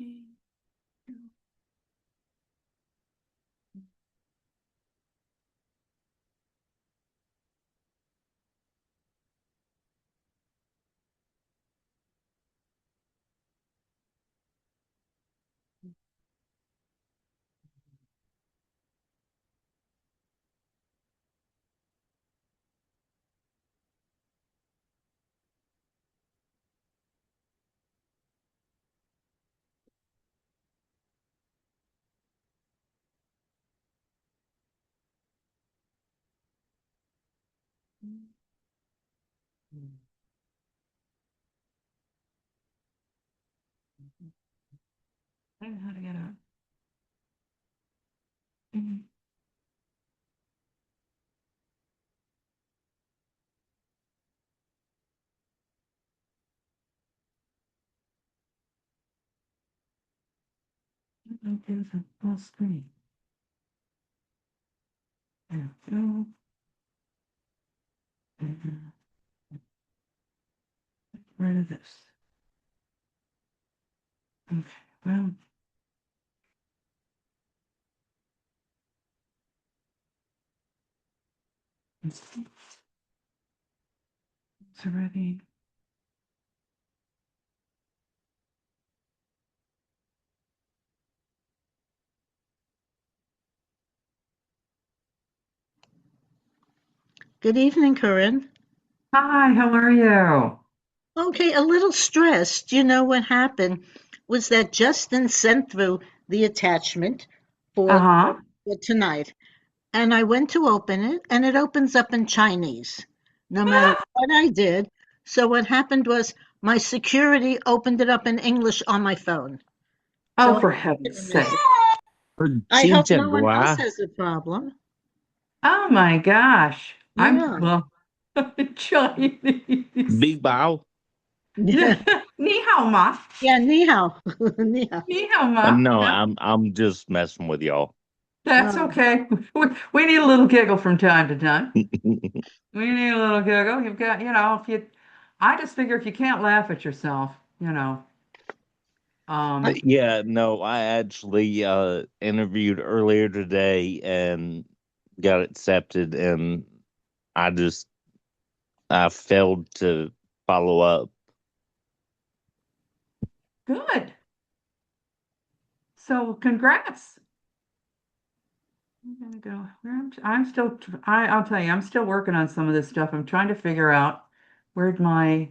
I don't know how to get out. Mhm. Okay, it's a full screen. There we go. And, get rid of this. Okay, well. It's already. Good evening, Corinne. Hi, how are you? Okay, a little stressed. You know what happened was that Justin sent through the attachment for, Uh-huh. for tonight, and I went to open it, and it opens up in Chinese, no matter what I did. So what happened was my security opened it up in English on my phone. Oh, So for heaven's sake. I Xin hope chào no one else quá. has a problem. Oh my gosh. I'm, Yeah. well, Chinese. Big Bao. Yeah. 你好吗? Yeah, ni hao. Ni hao. 你好吗? No, Yeah, I'm just messing with y'all. that's Oh. okay. We need a little giggle from time to time. We need a little giggle. You've got, if you, I just figure if you can't laugh at yourself, um, Yeah, no, I actually interviewed earlier today and got accepted, and I just I failed to follow up. good. So congrats. I'm gonna go. I'm still. I'll tell you. I'm still working on some of this stuff. I'm trying to figure out where'd my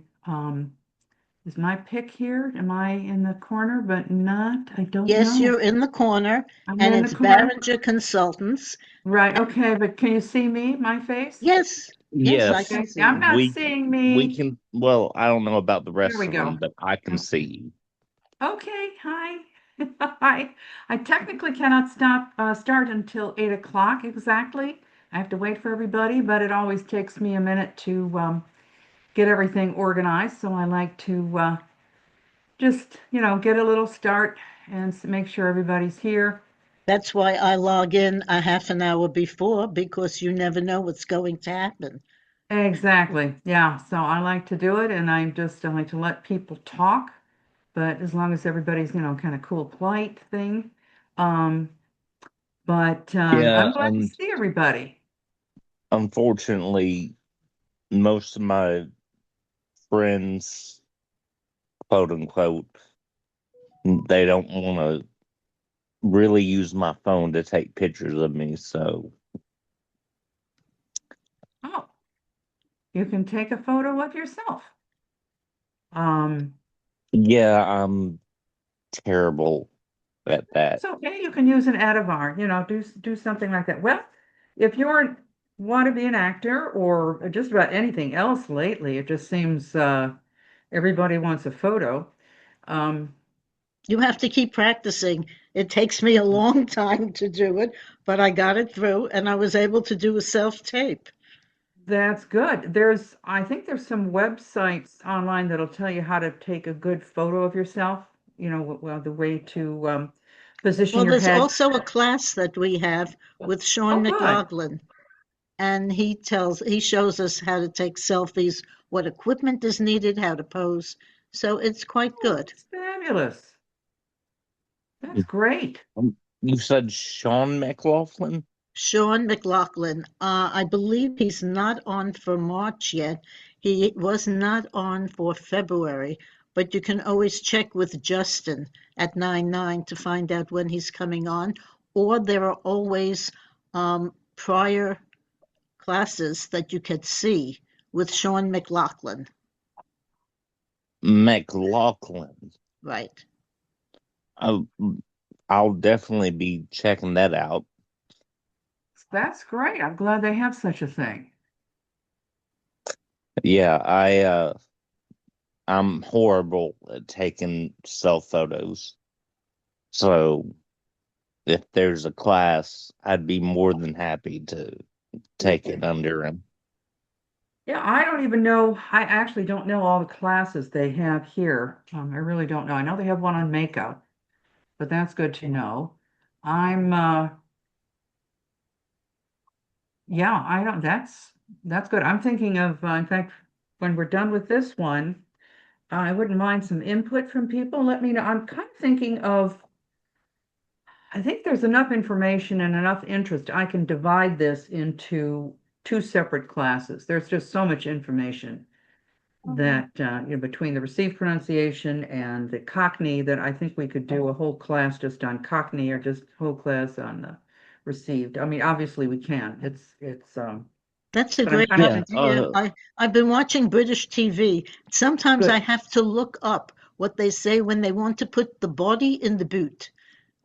is my pick here? Am I in the corner? But not. I don't Yes, know. you're in the corner, I'm and in the it's corner. Barringer Consultants. Right. Okay. But can you see me? My face? Yes, yes, I Yes, can Okay. see I'm you. not we seeing we me. can. Well, I don't know about the There rest we of them, go. but I can see you. Okay. Hi. Hi. I technically cannot start until 8 o'clock exactly. I have to wait for everybody, but it always takes me a minute to get everything organized. So I like to just, get a little start and make sure everybody's here. That's why I log in a half an hour before because you never know what's going to happen. Exactly. Yeah. So I like to do it and I like to let people talk, but as long as everybody's, kind of cool, polite thing. Um, but Yeah, I'm glad to see everybody. unfortunately, most of my friends, quote unquote, they don't want to really use my phone to take pictures of me. So Oh, you can take a photo of yourself. Um, yeah, I'm terrible at that. it's okay. You can use an Adavar, do something like that. Well, if you want to be an actor or just about anything else lately, it just seems everybody wants a photo. Um, You have to keep practicing. It takes me a long time to do it, but I got it through and I was able to do a self-tape. that's good. I think there's some websites online that'll tell you how to take a good photo of yourself, well, the way to position Well, your there's head. also a class that we have with Oh, Sean good. McLaughlin, and he shows us how to take selfies, what equipment is needed, how to pose. So it's quite Oh, good. that's fabulous. That's great. You said Sean McLaughlin? Sean McLaughlin. I believe he's not on for March yet. He was not on for February, but you can always check with Justin at 99 to find out when he's coming on. Or there are always prior classes that you could see with Sean McLaughlin. McLaughlin. Right. I'll, I'll definitely be checking that out. That's great. I'm glad they have such a thing. Yeah, I'm horrible at taking self photos. So if there's a class, I'd be more than happy to take it under him. Yeah, I don't even know. I actually don't know all the classes they have here. I really don't know. I know they have one on makeup, but that's good to know. I'm Yeah, I don't that's good. I'm thinking of in fact when we're done with this one, I wouldn't mind some input from people. Let me know. I'm kind of thinking of I think there's enough information and enough interest. I can divide this into two separate classes. There's just so much information that between the received pronunciation and the Cockney that I think we could do a whole class just on Cockney or just a whole class on the received. I mean, obviously we can. It's That's a but I'm great kind of Yeah, thinking idea. I've been watching British TV. Sometimes I good. have to look up what they say when they want to put the body in the boot.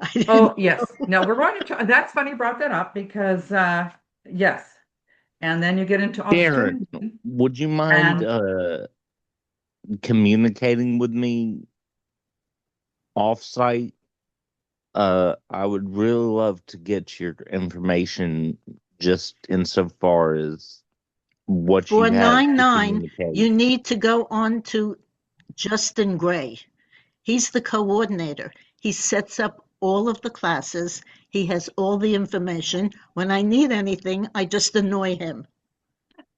I didn't. Oh, yes. No, we're going to, that's funny you brought that up because yes. And then you get into Darren, Australian would you mind and communicating with me offsite? I would really love to get your information just insofar as what For you have to 99, communicate. you need to go on to Justin Gray. He's the coordinator. He sets up all of the classes. He has all the information. When I need anything, I just annoy him.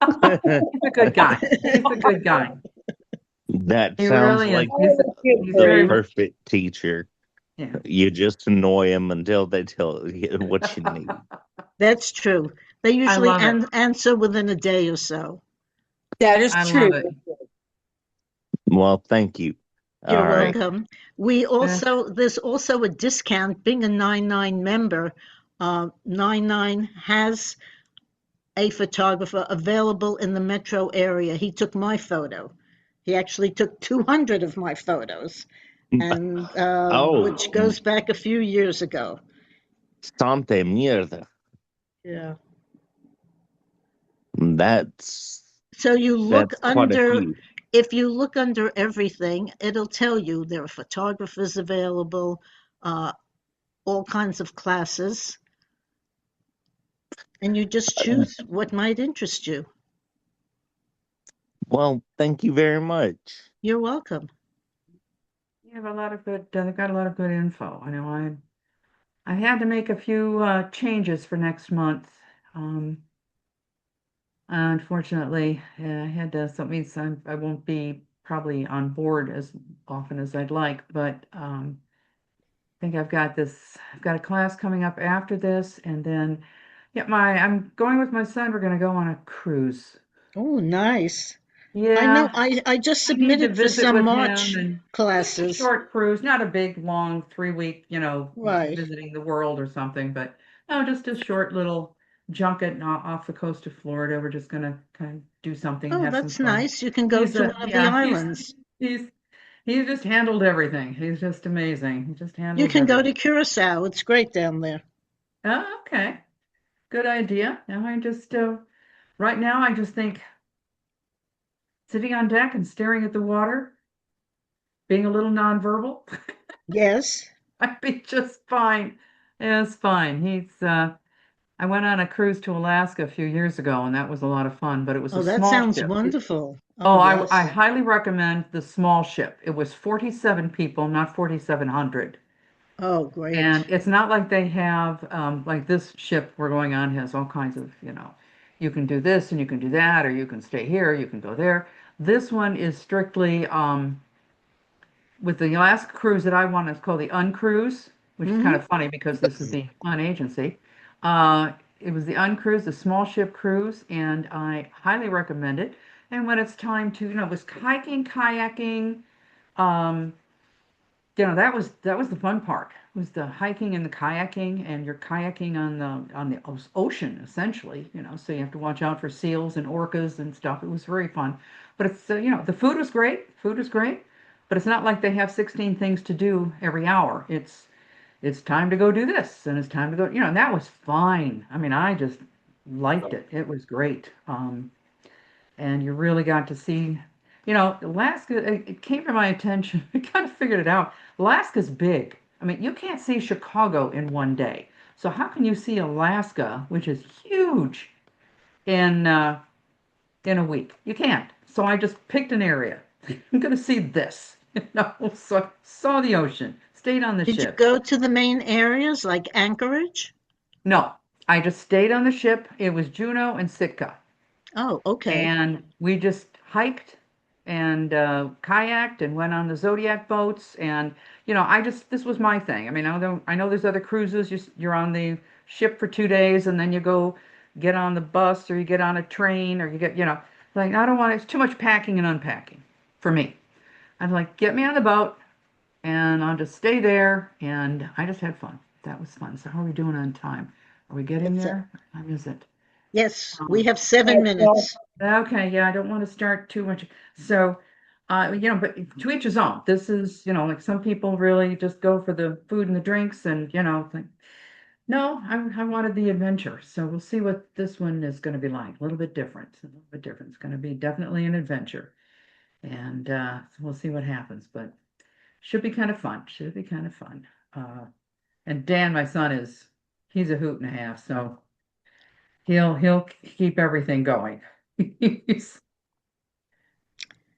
he's a good guy. He's a good guy. That He sounds really is. like He's the very, perfect teacher. yeah. You just annoy them until they tell you what you need. That's true. They I usually love it. answer within a day or so. That is I true. love it. Well, thank you. You're All right. welcome. Uh, There's also a discount. Being a 99 member, 99 has a photographer available in the metro area. He took my photo. He actually took 200 of my photos, and Oh, which goes back a few years ago. Santa mierda. Yeah. That's So you look that's quite a under, few. if you look under everything, it'll tell you there are photographers available, uh, all kinds of classes, and you just choose what might interest you. Well, thank you very much. You're welcome. you have a lot of good, they've got a lot of good info. I know I had to make a few changes for next month. Um, Unfortunately, I had to, so it means I won't be probably on board as often as I'd like, but I think I've got a class coming up after this, and then, yeah, I'm going with my son. We're going to go on a cruise. Oh, nice. I know Yeah, I just I need to submitted for visit some with him March and just a classes. short cruise, not a big, long 3 week, Right. visiting the world or something, but no, just a short little junket off the coast of Florida. We're just gonna kind of do something and Oh, have some that's fun. nice. You can go to one of the Yeah, islands. he's he's just handled everything. He's just amazing. He just You handles can go to everything. Curacao. It's great down there. Oh, okay. Good idea. Now right now I just think sitting on deck and staring at the water, being a little nonverbal. Yes. I'd be just fine. Yeah, it's fine. I went on a cruise to Alaska a few years ago, and that was a lot of fun, but it was a Oh, that small sounds ship. wonderful. Oh, Oh, I yes. highly recommend the small ship. It was 47 people, not 4,700. Oh, And great. it's not like they have, like this ship we're going on has all kinds of, you can do this and you can do that, or you can stay here, you can go there. This one is strictly, with the Alaska cruise that I want, it's called the Uncruise. which is kind of funny because this is the fun agency. Uh, it was the uncruise, the small ship cruise, and I highly recommend it. And when it's time to, it was hiking, kayaking, um, that was the fun part. Was the hiking and the kayaking, and you're kayaking on the ocean essentially. So you have to watch out for seals and orcas and stuff. It was very fun, but it's the food was great. Food was great, but it's not like they have 16 things to do every hour. It's time to go do this, and it's time to go. And that was fine. I mean, I just liked it. It was great. And you really got to see, Alaska, it came to my attention. I kind of figured it out. Alaska's big. I mean, you can't see Chicago in one day. So how can you see Alaska, which is huge, in in a week? You can't. So I just picked an area. I'm going to see this. So I saw the ocean, stayed on the Did you ship. go to the main areas like Anchorage? No, I just stayed on the ship. It was Juneau and Sitka. Oh, okay. And we just hiked and kayaked and went on the Zodiac boats. And this was my thing. I mean, I know there's other cruises. You're on the ship for 2 days, and then you go get on the bus, or you get on a train, or you get, like, I don't want it's too much packing and unpacking for me. I'm like, get me on the boat, and I'll just stay there. And I just had fun. That was fun. So how are we doing on time? Are we getting It's there? What time is it? yes, we Um, have 7 minutes. Okay, yeah, I don't want to start too much. So, but to each his own. This is, like some people really just go for the food and the drinks, and it's like, no, I wanted the adventure. So we'll see what this one is going to be like. A little bit different. A little bit different. It's going to be definitely an adventure, and we'll see what happens. But should be kind of fun. Should be kind of fun. And Dan, my son, he's a hoot and a half, so he'll keep everything going. He's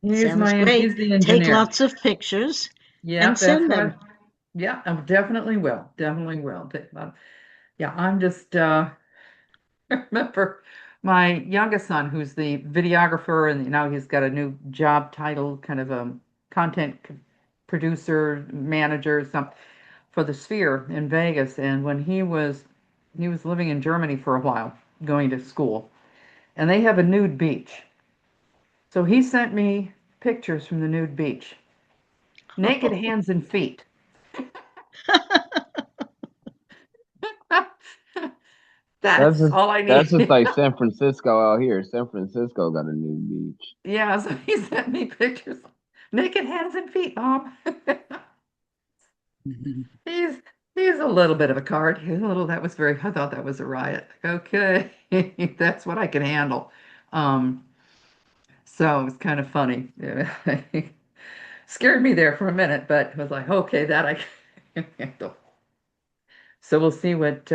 He's Sounds my great. he's the Take engineer. lots of pictures Yeah, and that's send what I. them. Yeah, I definitely will. Definitely will. Yeah, I'm just I remember my youngest son, who's the videographer, and now he's got a new job title, kind of a content producer, manager, something for the Sphere in Vegas. And when he was living in Germany for a while, going to school, and they have a nude beach. So he sent me pictures from the nude beach, naked hands and feet. That's That's just all I that's just need. like San Francisco out here. San Francisco got a new beach. Yeah, so he sent me pictures. Naked hands and feet, Mom. He's he's a little bit of a card. I thought that was a riot. Okay. That's what I can handle. Um, so it was kind of funny. Yeah. Scared me there for a minute, but was like, okay, that I can handle. So we'll see what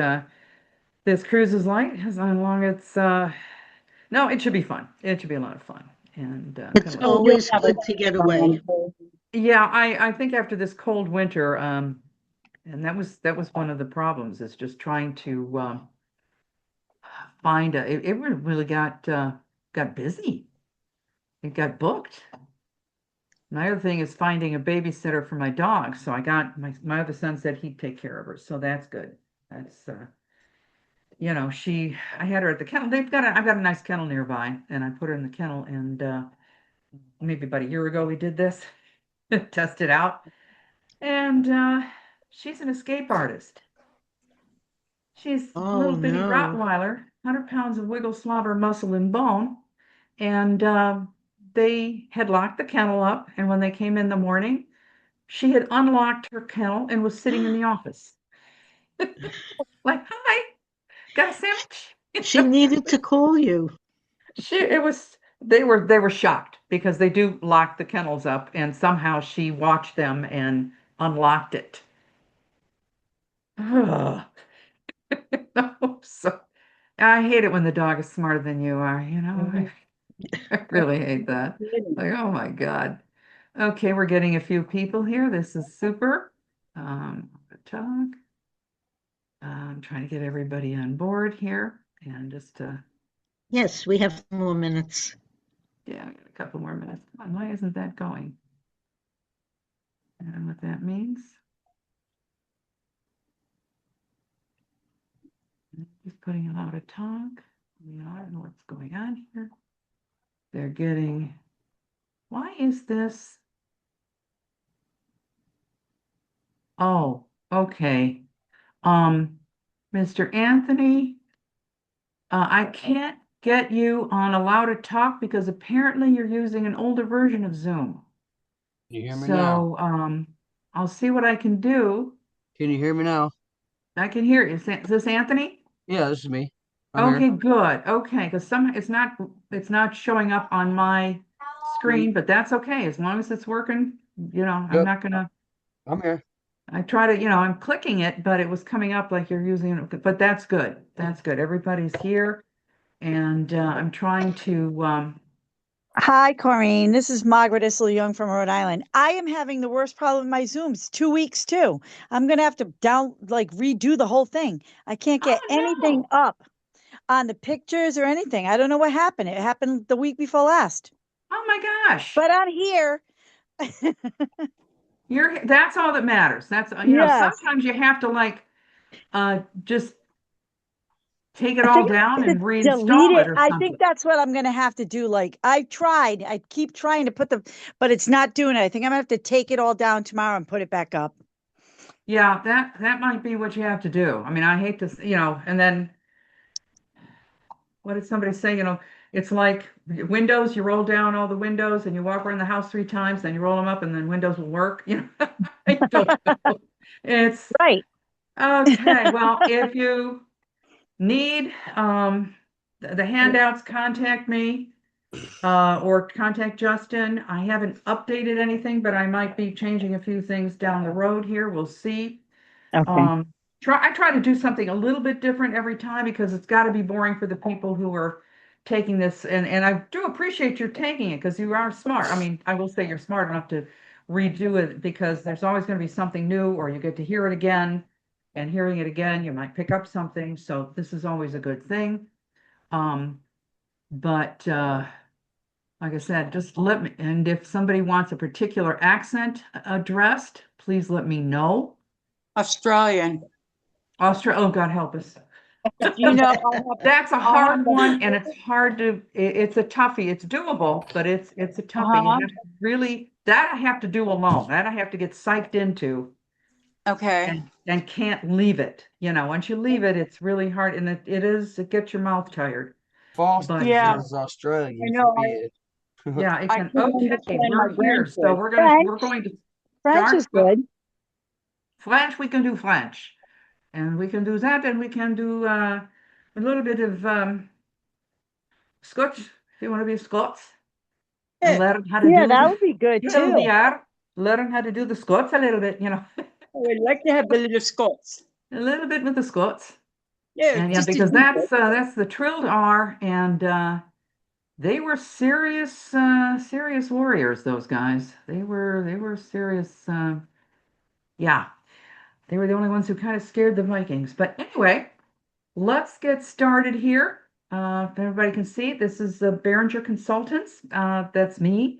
this cruise is like, as long as it's no, it should be fun. It should be a lot of fun. And It's kind of So you'll always have a good to get away. Yeah, I think after this cold winter, and that was one of the problems, is just trying to find it really got busy. It got booked. My other thing is finding a babysitter for my dog. So I got my other son said he'd take care of her. So that's good. That's I had her at the kennel. I've got a nice kennel nearby, and I put her in the kennel, and maybe about a year ago we did this, test it out. And she's an escape artist. She's a Oh little bitty no. Rottweiler, 100 pounds of wiggle slobber, muscle, and bone. And they had locked the kennel up. And when they came in the morning, she had unlocked her kennel and was sitting in the office. Like, hi, got a sandwich? She needed to call you. They were shocked because they do lock the kennels up, and somehow she watched them and unlocked it. So I hate it when the dog is smarter than you are, I really hate that. Like, oh my God. Okay, we're getting a few people here. This is super. Talk. I'm trying to get everybody on board here, and just Yes, we have more minutes. yeah, I got a couple more minutes. Come on, why isn't that going? And what that means? Just putting allow to talk. I don't know what's going on here. They're getting, why is this? Oh, okay. Mr. Anthony, I can't get you on allow to talk because apparently you're using an older version of Zoom. Can you hear me now? So, I'll see what I can do. Can you hear me now? I can hear you. Is this Anthony? Yeah, this is me. I'm here. Okay, good. Okay, because it's not showing up on my screen, but that's okay as long as it's working. I'm Yep, not gonna. I'm here. I try to, I'm clicking it, but it was coming up like you're using it. But that's good. That's good. Everybody's here, and I'm trying to. Hi, Corinne. This is Margaret Issel Young from Rhode Island. I am having the worst problem with my Zooms. 2 weeks too. I'm gonna have to redo the whole thing. I can't get Oh anything no! up on the pictures or anything. I don't know what happened. It happened the week before last. Oh my gosh! But I'm here. That's all that matters. Yes. Sometimes you have to just take it I all think down I have and to delete reinstall it it. or I think something. that's what I'm gonna have to do. Like I tried. I keep trying to but it's not doing it. I think I'm gonna have to take it all down tomorrow and put it back up. Yeah, that might be what you have to do. I mean, I hate to, and then what did somebody say? It's like windows, you roll down all the windows and you walk around the house 3 times, then you roll them up and then windows will work. I don't know. It's Right. okay. Well, if you need the handouts, contact me or contact Justin. I haven't updated anything, but I might be changing a few things down the road here. We'll see. Okay. Um, I try to do something a little bit different every time because it's got to be boring for the people who are taking this. And I do appreciate your taking it because you are smart. I mean, I will say you're smart enough to redo it because there's always going to be something new, or you get to hear it again. And hearing it again, you might pick up something. So this is always a good thing. Um, but like I said, just let me, and if somebody wants a particular accent addressed, please let me know. Australian. Oh, God help us. You know, I That's a I have hard one, and it's hard to, it's a toughie. It's doable, but it's a toughie. You Uh-huh. have to really, that I have to do alone. That I have to get psyched into Okay. and can't leave it. Once you leave it, it's really hard, and it gets your mouth tired. But Yeah, Foster is I Australian for know. bed. yeah, it I can. can't Okay, understand my we're here, so grandkids. we're French. going to French start is with good. French. We can do French, and we can do that, and we can do a little bit of Scotch. If you want to be Scots and Yeah. learn how to Yeah, do that the would be good too. TLDR, learn how to do the Scots a little bit, I would like to have the little Scots. a little bit with the Scots. Yeah, And yeah, just a because little bit. that's the trilled R, and they were serious warriors. Those guys, they were serious. Yeah, they were the only ones who kind of scared the Vikings. But anyway, let's get started here. If everybody can see, this is the Barringer Consultants. That's me.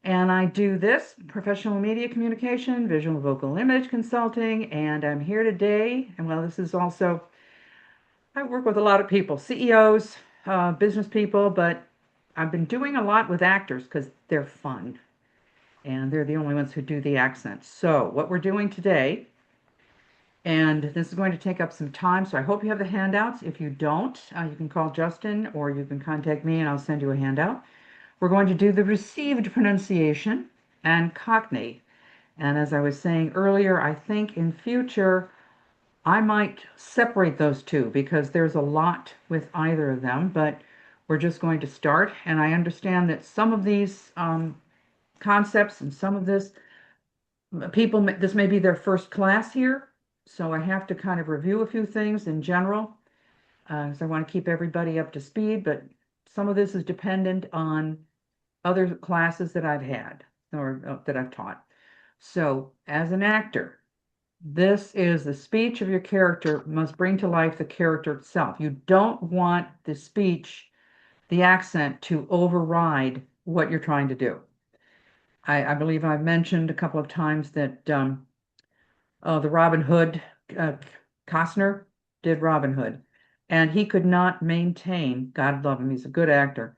And I do this professional media communication, visual vocal image consulting, and I'm here today. And well, this is also, I work with a lot of people, CEOs, business people, but I've been doing a lot with actors because they're fun and they're the only ones who do the accents. So, what we're doing today, and this is going to take up some time, so I hope you have the handouts. If you don't, you can call Justin or you can contact me and I'll send you a handout. We're going to do the received pronunciation and Cockney. And as I was saying earlier, I think in future I might separate those two because there's a lot with either of them, but we're just going to start. And I understand that some of these concepts and some of this may be their first class here. So I have to kind of review a few things in general because I want to keep everybody up to speed, but some of this is dependent on other classes that I've had or that I've taught. So, as an actor, this is the speech of your character must bring to life the character itself. You don't want the speech, the accent to override what you're trying to do. I believe I've mentioned a couple of times that the Robin Hood, uh, Costner did Robin Hood. and he could not maintain, God love him, he's a good actor,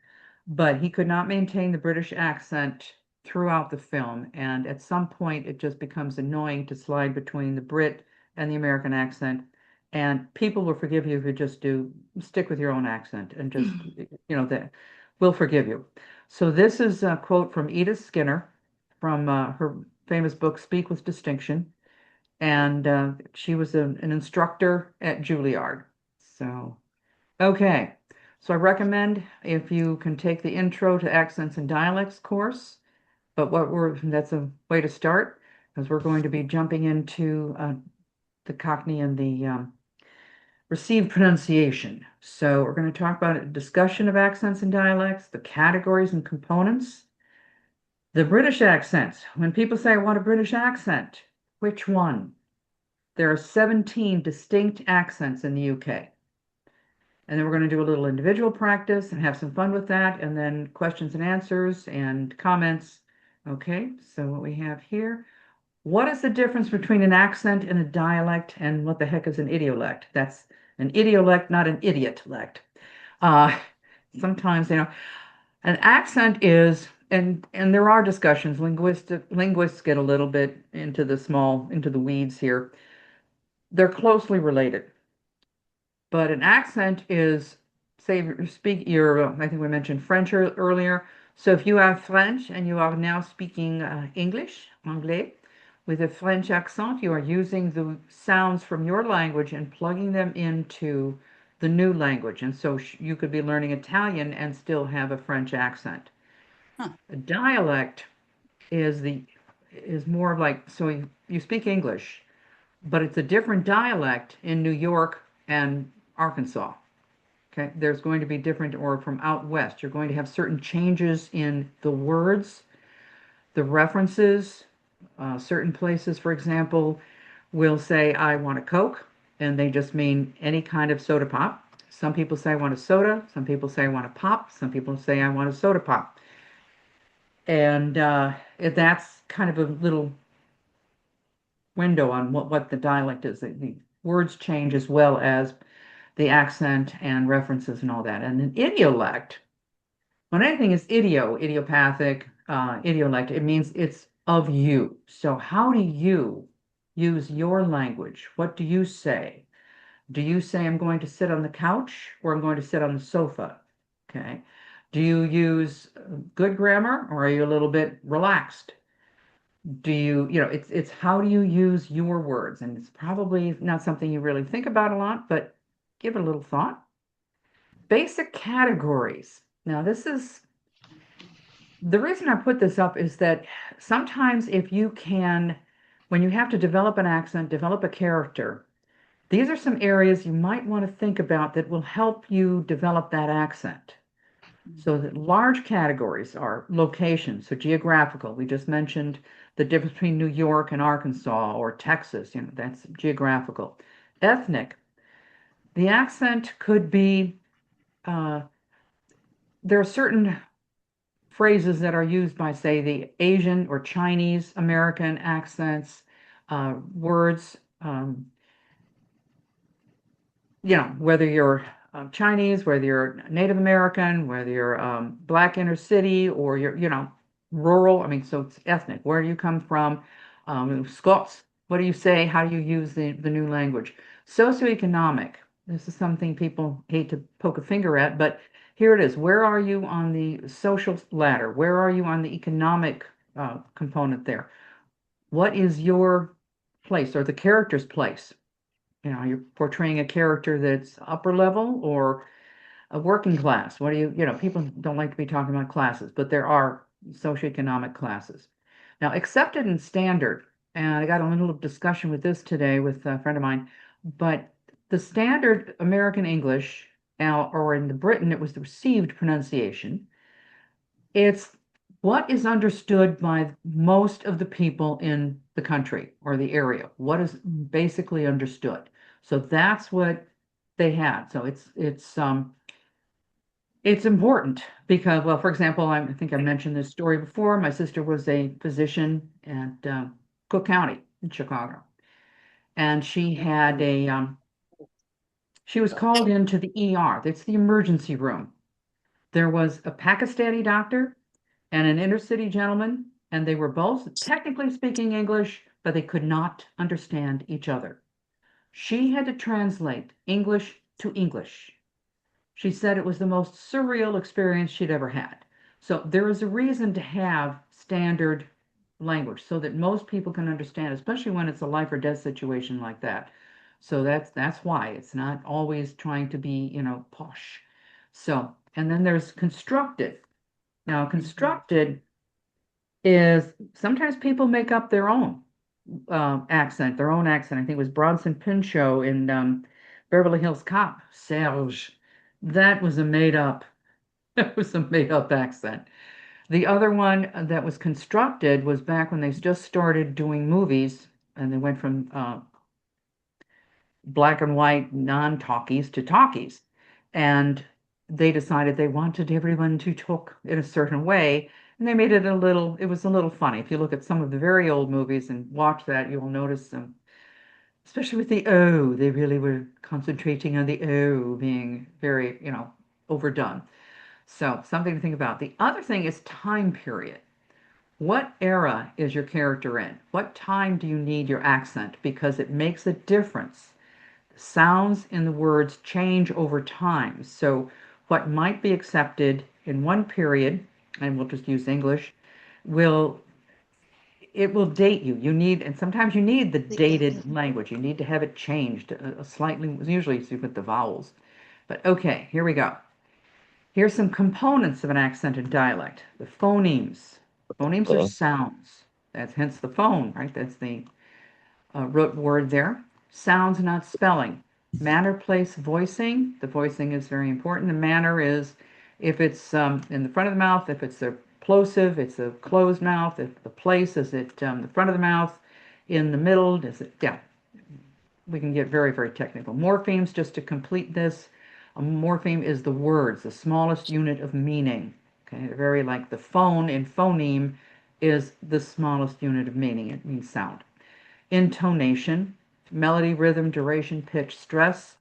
but he could not maintain the British accent throughout the film. And at some point, it just becomes annoying to slide between the Brit and the American accent. And people will forgive you if you just do stick with your own accent and just, that will forgive you. So this is a quote from Edith Skinner from her famous book, Speak with Distinction. And she was an instructor at Juilliard. So, okay. So I recommend if you can take the Intro to Accents and Dialects course, but that's a way to start because we're going to be jumping into the Cockney and the received pronunciation. So we're going to talk about a discussion of accents and dialects, the categories and components, the British accents. When people say, I want a British accent, which one? There are 17 distinct accents in the UK. And then we're going to do a little individual practice and have some fun with that, and then questions and answers and comments. Okay, so what we have here. What is the difference between an accent and a dialect, and what the heck is an idiolect? That's an idiolect, not an idiot-lect. Sometimes, an accent is, and there are discussions, linguists get a little bit into the weeds here. They're closely related. But an accent is, say, I think we mentioned French earlier. So if you have French and you are now speaking English, anglais, with a French accent, you are using the sounds from your language and plugging them into the new language. And so you could be learning Italian and still have a French accent. Huh. A dialect is more like, so you speak English, but it's a different dialect in New York and Arkansas. Okay, there's going to be different, or from out west, you're going to have certain changes in the words, the references. Certain places, for example, will say, I want a Coke, and they just mean any kind of soda pop. Some people say, I want a soda. Some people say, I want a pop. Some people say, I want a soda pop. And that's kind of a little window on what the dialect is. The words change as well as the accent and references and all that. And an idiolect, when anything is idiopathic, idiolect, it means it's of you. So how do you use your language? What do you say? Do you say, I'm going to sit on the couch or I'm going to sit on the sofa? Okay. Do you use good grammar or are you a little bit relaxed? Do it's how do you use your words? And it's probably not something you really think about a lot, but give it a little thought. Basic categories. Now, this is the reason I put this up is that sometimes when you have to develop an accent, develop a character, these are some areas you might want to think about that will help you develop that accent. So the large categories are location, so geographical. We just mentioned the difference between New York and Arkansas or Texas, that's geographical. Ethnic, the accent could be, there are certain phrases that are used by, say, the Asian or Chinese American accents, words, whether you're Chinese, whether you're Native American, whether you're Black inner city, or you're, rural. I mean, so it's ethnic. Where do you come from? Scots. What do you say? How do you use the new language? Socioeconomic. This is something people hate to poke a finger at, but here it is. Where are you on the social ladder? Where are you on the economic component there? What is your place or the character's place? You're portraying a character that's upper level or a working class. What do people don't like to be talking about classes, but there are socioeconomic classes. Now, accepted and standard, and I got a little discussion with this today with a friend of mine, but the standard American English, or in the Britain, it was the received pronunciation. It's what is understood by most of the people in the country or the area. What is basically understood. So that's what they had. So it's important because, well, for example, I think I mentioned this story before. My sister was a physician at Cook County in Chicago, and she had She was called into the ER. That's the emergency room. There was a Pakistani doctor and an inner city gentleman, and they were both technically speaking English, but they could not understand each other. She had to translate English to English. She said it was the most surreal experience she'd ever had. So there is a reason to have standard language so that most people can understand, especially when it's a life or death situation like that. So that's why it's not always trying to be, posh. So, and then there's constructed. Now, constructed is sometimes people make up their own accent, their own accent. I think it was Bronson Pinchot in Beverly Hills Cop, Serge. That was a made up, that was a made up accent. The other one that was constructed was back when they just started doing movies, and they went from black and white non-talkies to talkies. And they decided they wanted everyone to talk in a certain way. And they made it it was a little funny. If you look at some of the very old movies and watch that, you will notice them, especially with the O, they really were concentrating on the O being very, overdone. So something to think about. The other thing is time period. What era is your character in? What time do you need your accent? Because it makes a difference. Sounds in the words change over time. So what might be accepted in one period, and we'll just use English, will it will date you. And sometimes you need the dated language. You need to have it changed slightly, usually with the vowels. But okay, here we go. Here's some components of an accented dialect. The phonemes. Phonemes are sounds. That's hence the phone, right? That's the root word there. Sounds, not spelling. Manner, place, voicing. The voicing is very important. The manner is if it's in the front of the mouth, if it's a plosive, it's a closed mouth. If the place is it the front of the mouth, in the middle, is it, yeah. We can get very, very technical. Morphemes, just to complete this, a morpheme is the words, the smallest unit of meaning. Okay, very like the phone in phoneme is the smallest unit of meaning. It means sound. Intonation, melody, rhythm, duration, pitch, stress,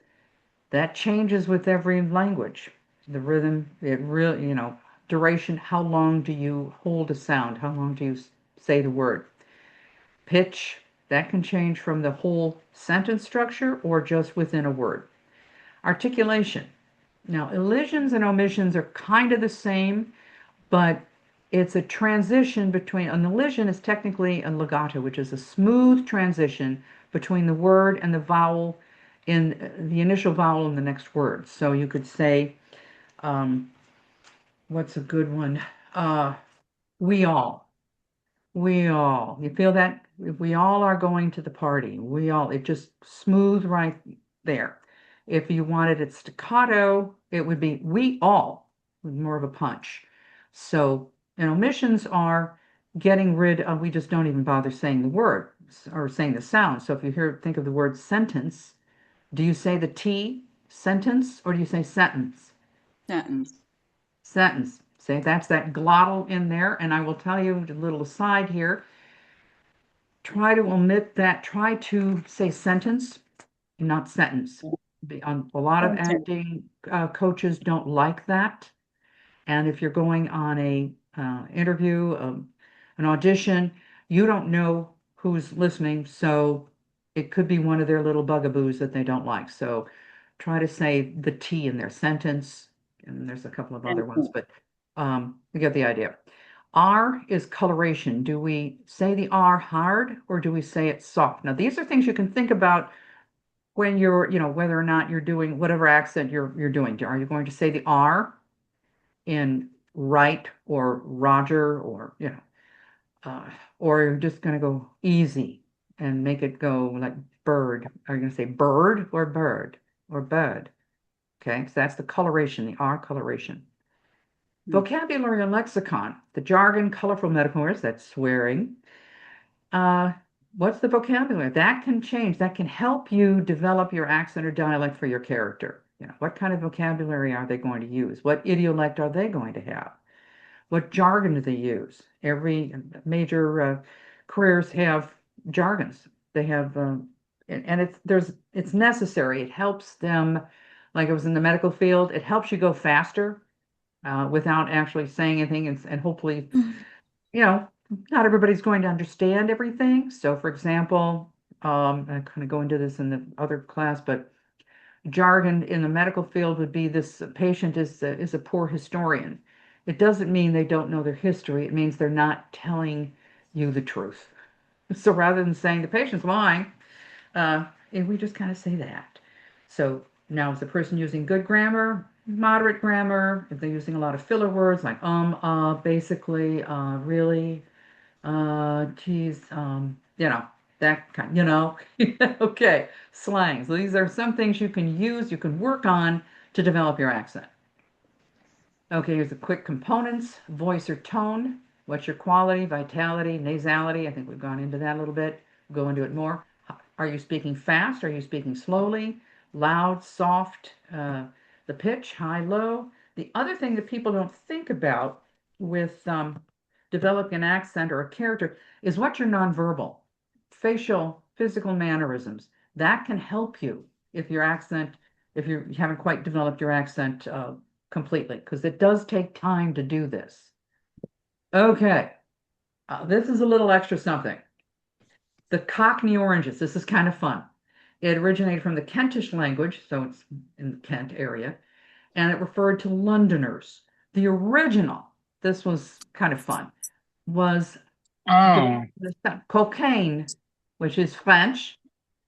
that changes with every language. The rhythm, it really, duration, how long do you hold a sound? How long do you say the word? Pitch, that can change from the whole sentence structure or just within a word. Articulation. Now, elisions and omissions are kind of the same, but it's a transition between, an elision is technically a legato, which is a smooth transition between the word and the vowel in the initial vowel in the next word. So you could say, what's a good one? We all. We all. You feel that? We all are going to the party. We all. It just smooth right there. If you wanted it staccato, it would be we all, with more of a punch. So, and omissions are getting rid of, we just don't even bother saying the word or saying the sound. So if you think of the word sentence, do you say the T, sentence, or do you say sentence? Sentence. Sentence. Say that's that glottal in there. And I will tell you a little aside here. Try to omit that. Try to say sentence, not sentence. A lot of Sentence. acting coaches don't like that. And if you're going on a interview, an audition, you don't know who's listening, so it could be one of their little bugaboos that they don't like. So try to say the T in their sentence, and there's a couple of other ones, but you get the idea. R is coloration. Do we say the R hard or do we say it soft? Now, these are things you can think about when you're, whether or not you're doing whatever accent you're doing. Are you going to say the R in right or Roger or you're just going to go easy and make it go like bird? Are you going to say bird or bird or bird? Okay, so that's the coloration, the R coloration. Vocabulary and lexicon, the jargon, colorful medical words, that's swearing. What's the vocabulary? That can change. That can help you develop your accent or dialect for your character. What kind of vocabulary are they going to use? What idiolect are they going to have? What jargon do they use? Every major careers have jargons. They have and it's necessary. It helps them, like it was in the medical field, it helps you go faster without actually saying anything, and hopefully, you know, not everybody's going to understand everything. So, for example, I kind of go into this in the other class, but jargon in the medical field would be this patient is a poor historian. It doesn't mean they don't know their history. It means they're not telling you the truth. So rather than saying the patient's lying, and we just kind of say that. So now is the person using good grammar, moderate grammar? If they're using a lot of filler words like basically, really, geez, that kind, okay, slang. So these are some things you can use, you can work on to develop your accent. Okay, here's the quick components: voice or tone. What's your quality, vitality, nasality? I think we've gone into that a little bit. We'll go into it more. Are you speaking fast? Are you speaking slowly? Loud, soft, the pitch, high, low. The other thing that people don't think about with developing an accent or a character is what's your nonverbal, facial, physical mannerisms. That can help you if you haven't quite developed your accent completely, because it does take time to do this. Okay, this is a little extra something. The Cockney oranges. This is kind of fun. It originated from the Kentish language, so it's in the Kent area, and it referred to Londoners. The original, this was kind of fun, was cocaine, which is French.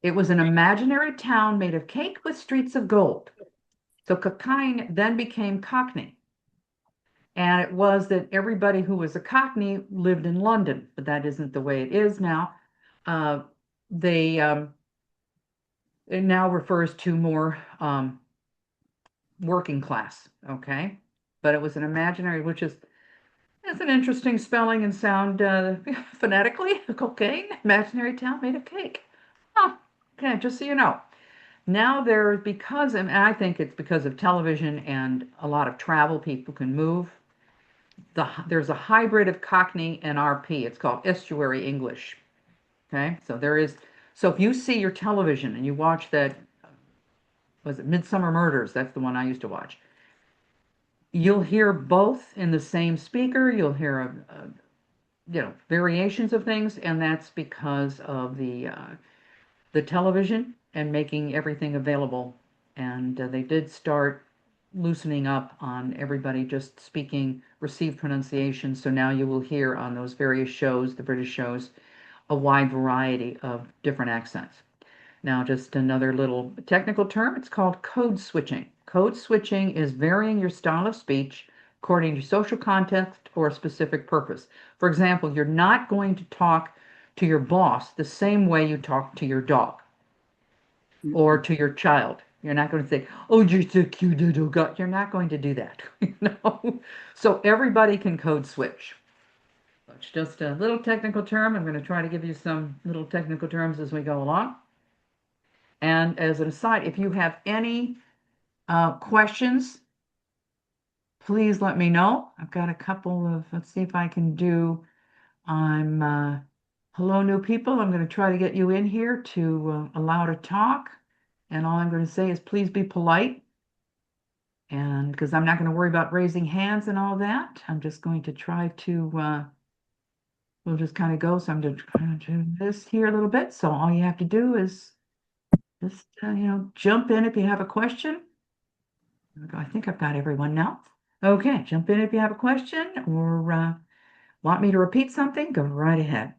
It was an imaginary town made of cake with streets of gold. So cocaine then became Cockney. And it was that everybody who was a Cockney lived in London, but that isn't the way it is now. It now refers to more working class, okay? But it was an imaginary, which is that's an interesting spelling and sound phonetically. Cocaine, imaginary town made of cake. Oh, okay, just so you know. Now and I think it's because of television and a lot of travel, people can move. There's a hybrid of Cockney and RP. It's called Estuary English. Okay, so if you see your television and you watch that, was it Midsummer Murders? That's the one I used to watch. You'll hear both in the same speaker. You'll hear variations of things, and that's because of the television and making everything available. And they did start loosening up on everybody just speaking received pronunciation. So now you will hear on those various shows, the British shows, a wide variety of different accents. Now, just another little technical term, it's called code switching. Code switching is varying your style of speech according to social context or a specific purpose. For example, you're not going to talk to your boss the same way you talk to your dog or to your child. You're not going to say, "Oh, you're so cute, little guy." You're not going to do that. So everybody can code switch. It's just a little technical term. I'm going to try to give you some little technical terms as we go along. And as an aside, if you have any questions, please let me know. I've got a couple of, let's see if I can do, hello, new people. I'm going to try to get you in here to allow to talk. And all I'm going to say is please be polite. And because I'm not going to worry about raising hands and all that, I'm just going to try to, we'll just kind of go. So I'm going to try to do this here a little bit. So all you have to do is just, jump in if you have a question. I think I've got everyone now. Okay, jump in if you have a question or want me to repeat something, go right ahead.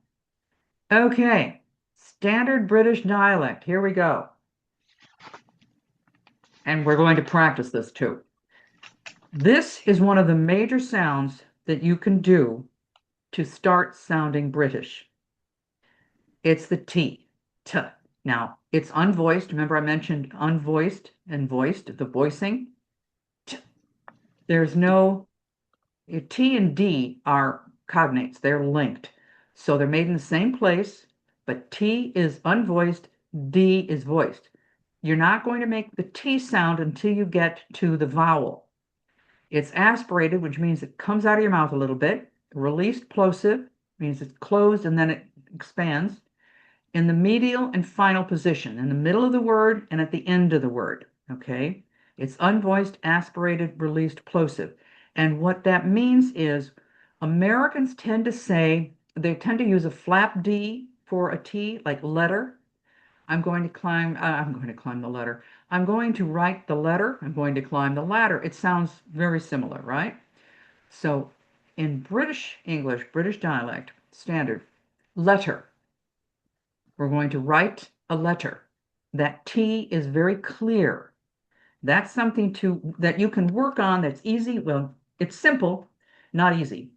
Okay, standard British dialect. Here we go. And we're going to practice this too. This is one of the major sounds that you can do to start sounding British. It's the T, T. Now, it's unvoiced. Remember I mentioned unvoiced and voiced, the voicing. T. There's no, T and D are cognates. They're linked. So they're made in the same place, but T is unvoiced, D is voiced. You're not going to make the T sound until you get to the vowel. It's aspirated, which means it comes out of your mouth a little bit. Released plosive means it's closed and then it expands. in the medial and final position, in the middle of the word and at the end of the word. Okay? It's unvoiced, aspirated, released, plosive. And what that means is Americans tend to say, they tend to use a flap D for a T, like letter. I'm going to climb the letter. I'm going to write the letter. I'm going to climb the ladder. It sounds very similar, right? So in British English, British dialect, standard, letter. We're going to write a letter. That T is very clear. That's something that you can work on that's easy. Well, it's simple, not easy.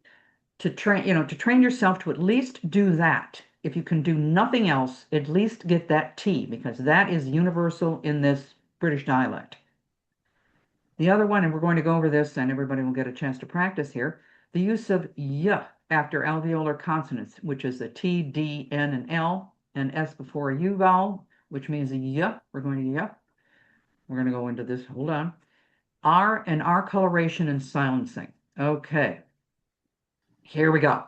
To train yourself to at least do that. If you can do nothing else, at least get that T, because that is universal in this British dialect. The other one, and we're going to go over this, and everybody will get a chance to practice here, the use of y after alveolar consonants, which is a T, D, N, and L, and S before a U vowel, which means a y. We're going to y. We're going to go into this. Hold on. R and R coloration and silencing. Okay. Here we go.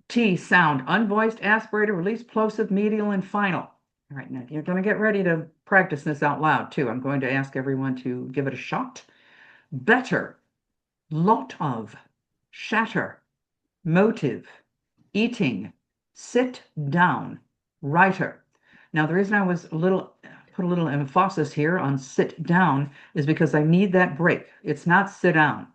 T sound, unvoiced, aspirated, release, plosive, medial, and final. All right, now you're going to get ready to practice this out loud too. I'm going to ask everyone to give it a shot. Better, lot of, shatter, motive, eating, sit down, writer. Now the reason I was put a little emphasis here on sit down is because I need that break. It's not sit down.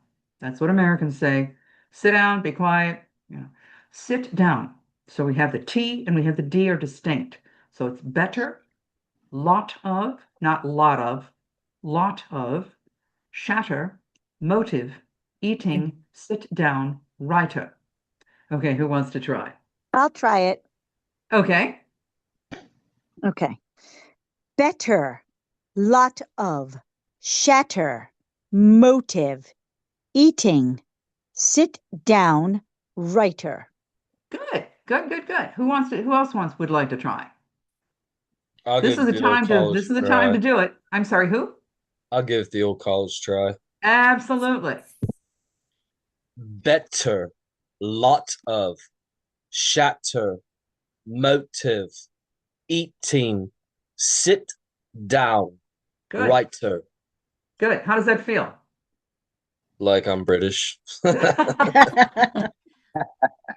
That's what Americans say. Sit down, be quiet, you know. Sit down. So we have the T and we have the D are distinct. So it's better, lot of, not lot of, shatter, motive, eating, sit down, writer. Okay, who wants to try? I'll try it. Okay. Okay. Better, lot of, shatter, motive, eating, sit down, writer. Good. Who else would like to try? I'll This give is the the old time college this is the try. time to do it. I'm sorry, who? I'll give the old college try. Absolutely. Better, lot of, shatter, motive, eating, sit down, Good. writer. Good. How does that feel? Like I'm British.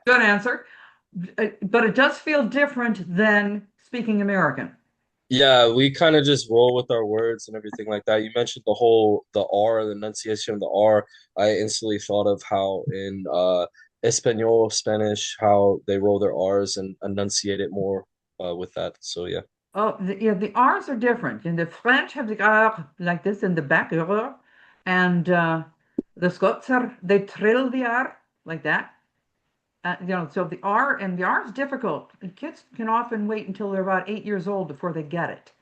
Good answer. But it does feel different than speaking American. Yeah, we kind of just roll with our words and everything like that. You mentioned the R, the enunciation of the R. I instantly thought of how in Espanol, Spanish, how they roll their R's and enunciate it more with that. So yeah. Oh, yeah, the R's are different. In the French have the R like this in the back, and the Scots they trill the R like that. So the R is difficult. And kids can often wait until they're about 8 years old before they get it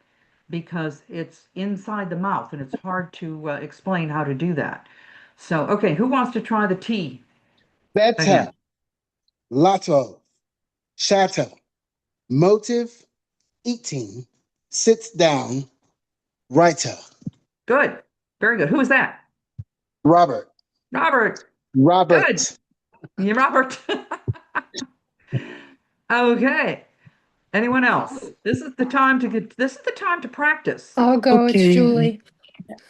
because it's inside the mouth and it's hard to explain how to do that. So, okay, who wants to try the T Better, again? lot of, shatter, motive, eating, sit down, writer. Good. Very good. Who is that? Robert. Robert. Robert. Good. Yeah, Robert. Okay. Anyone else? This is the time to practice. I'll go. It's Julie.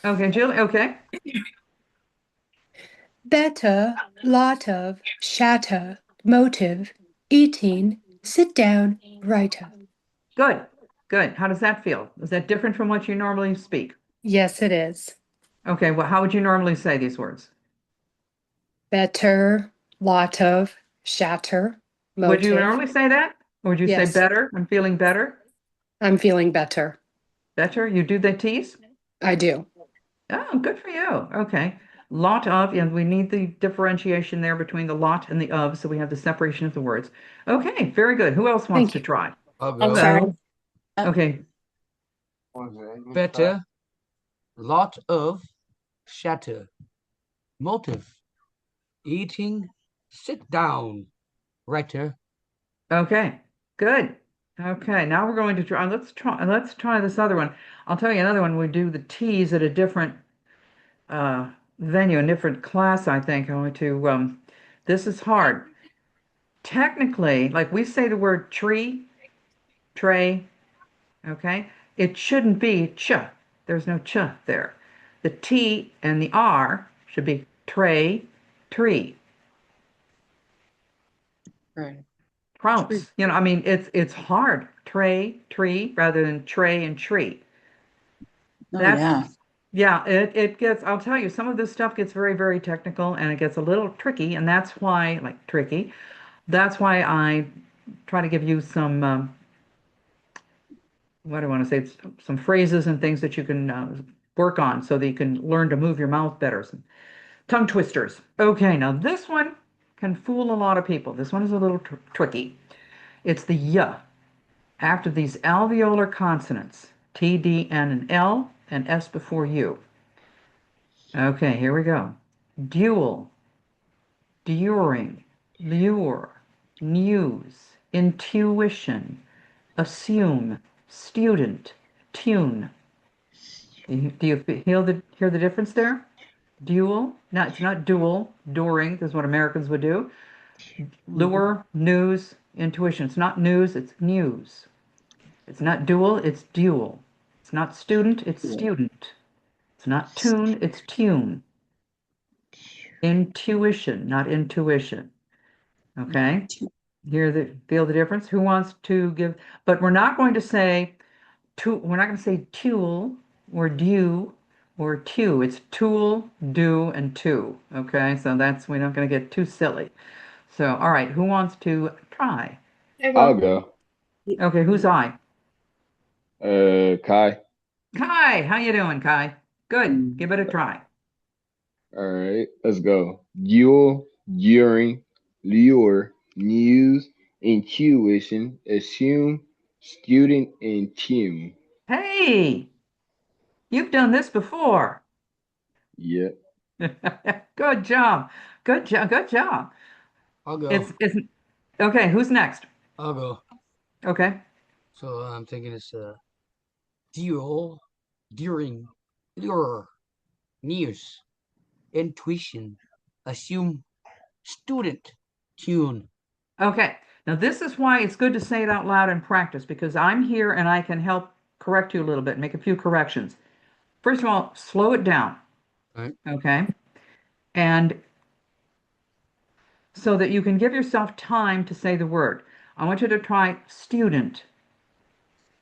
Okay, Julie. Okay. Better, lot of, shatter, motive, eating, sit down, writer. Good. Good. How does that feel? Is that different from what you normally speak? Yes, it is. Okay, well, how would you normally say these words? Better, lot of, shatter, Would you motive. normally say that? Or would you say Yes. better? I'm feeling better. I'm feeling better. Better? You do the T's? I do. Oh, good for you. Okay. Lot of, and we need the differentiation there between the lot and the of, so we have the separation of the words. Okay, very good. Who else wants Thank to you. try? I'll I'm go. sorry. Okay. Better, lot of, shatter, motive, eating, sit down, writer. Okay. Good. Okay, now we're going to try. Let's try this other one. I'll tell you another one. We do the T's at a different venue, a different class, I think. This is hard. Technically, like we say the word tree, tray. Okay? It shouldn't be ch. There's no ch there. The T and the R should be tray, tree. Right. Trounce. You know, I mean, it's hard. Tray, tree, rather than tray and tree. Oh, That's yeah. Yeah, it gets, I'll tell you, some of this stuff gets very, very technical and it gets a little tricky, and that's why, like tricky, that's why I try to give you some, what do I want to say, some phrases and things that you can work on so that you can learn to move your mouth better. Some tongue twisters. Okay, now this one can fool a lot of people. This one is a little tricky. It's the y after these alveolar consonants, T, D, N, and L, and S before U. Okay, here we go. Dual, during, lure, news, intuition, assume, student, tune. Do you hear the difference there? Dual, no, it's not dual, during, is what Americans would do. Lure, news, intuition. It's not news, it's news. It's not dual, it's dual. It's not student, it's student. It's not tune, it's tune. Intuition, not intuition. Okay? Feel the difference? Who wants to give? But we're not going to say we're not going to say tool or due or two. It's tool, do, and two. Okay? So we're not going to get too silly. So, all right, who wants to try? I'll go. Okay, who's I? Kai. Kai, how you doing, Kai? Good. Give it a try. All right, let's go. Dual, during, lure, news, intuition, assume, student, and tune. Hey, you've done this before. Yep. Good job. Good job. Good job. I'll go. It's okay. Who's next? I'll go. Okay. So I'm thinking it's dual, during, lure, news, intuition, assume, student, tune. Okay. Now this is why it's good to say it out loud and practice, because I'm here and I can help correct you a little bit, make a few corrections. First of all, slow it down. Right. Okay. And so that you can give yourself time to say the word. I want you to try student.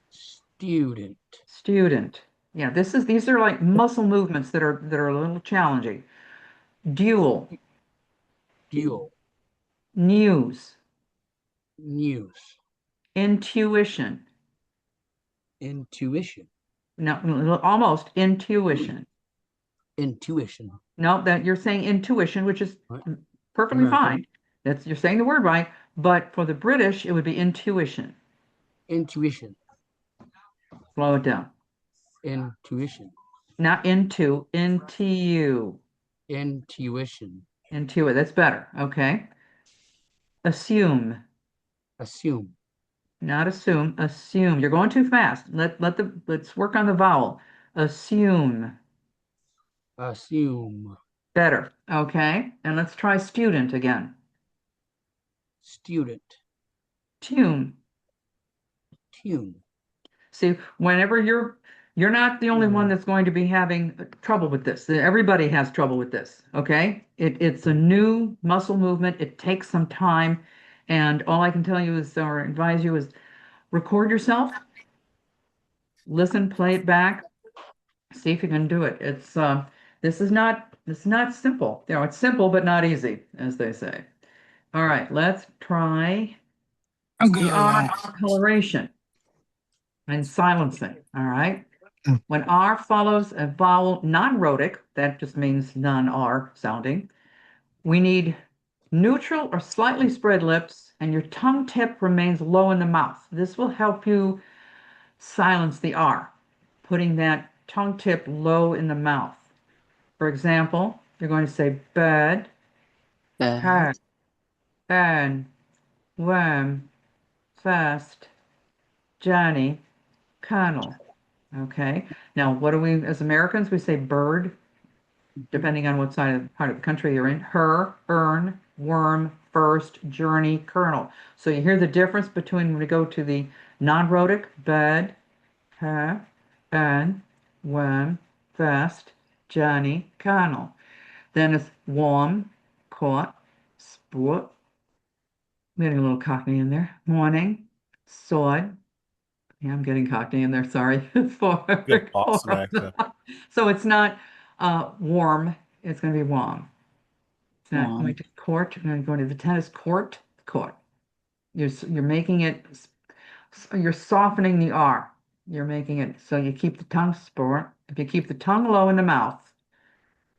Student. Student. Yeah, these are like muscle movements that are a little challenging. Dual, Dual. news, News. intuition. Intuition. No, almost intuition. Intuition. No, that you're saying intuition, which is Right. perfectly American. fine. You're saying the word right, but for the British, it would be intuition. Intuition. Slow it down. Intuition. Not into you. Intuition. Into it. That's better. Okay. Assume. Assume. Not assume. Assume. You're going too fast. Let's work on the vowel. Assume. Assume. Better. Okay. And let's try student again. Student. Tune. Tune. See, whenever you're not the only one that's going to be having trouble with this. Everybody has trouble with this. Okay. It's a new muscle movement. It takes some time. And all I can tell you is, or advise you is, record yourself, listen, play it back, see if you can do it. This is not simple. You know, it's simple but not easy, as they say. All right, let's try the R coloration and silencing. All right. When R follows a vowel non-rhotic, that just means non-R sounding, we need neutral or slightly spread lips, and your tongue tip remains low in the mouth. This will help you silence the R, putting that tongue tip low in the mouth. For example, you're going to say bed, hard, and worm, fast, Johnny, Colonel. Okay. Now, what do we, as Americans, we say bird, depending on what part of the country you're in. Her, earn, worm, first, journey, colonel. So you hear the difference between when we go to the Non-rhotic, bed, her, earn, worm, first, journey, kernel. Then it's warm, caught, sport. I'm getting a little Cockney in there. Morning, sword. Yeah, I'm getting Cockney in there, sorry. Good Forward, Boston forward. accent. So it's not warm, it's going to be warm. It's not going Warm. to court. I'm going to go to the tennis court, court. You're making it, you're softening the R. You're making it so you keep the tongue sport. If you keep the tongue low in the mouth,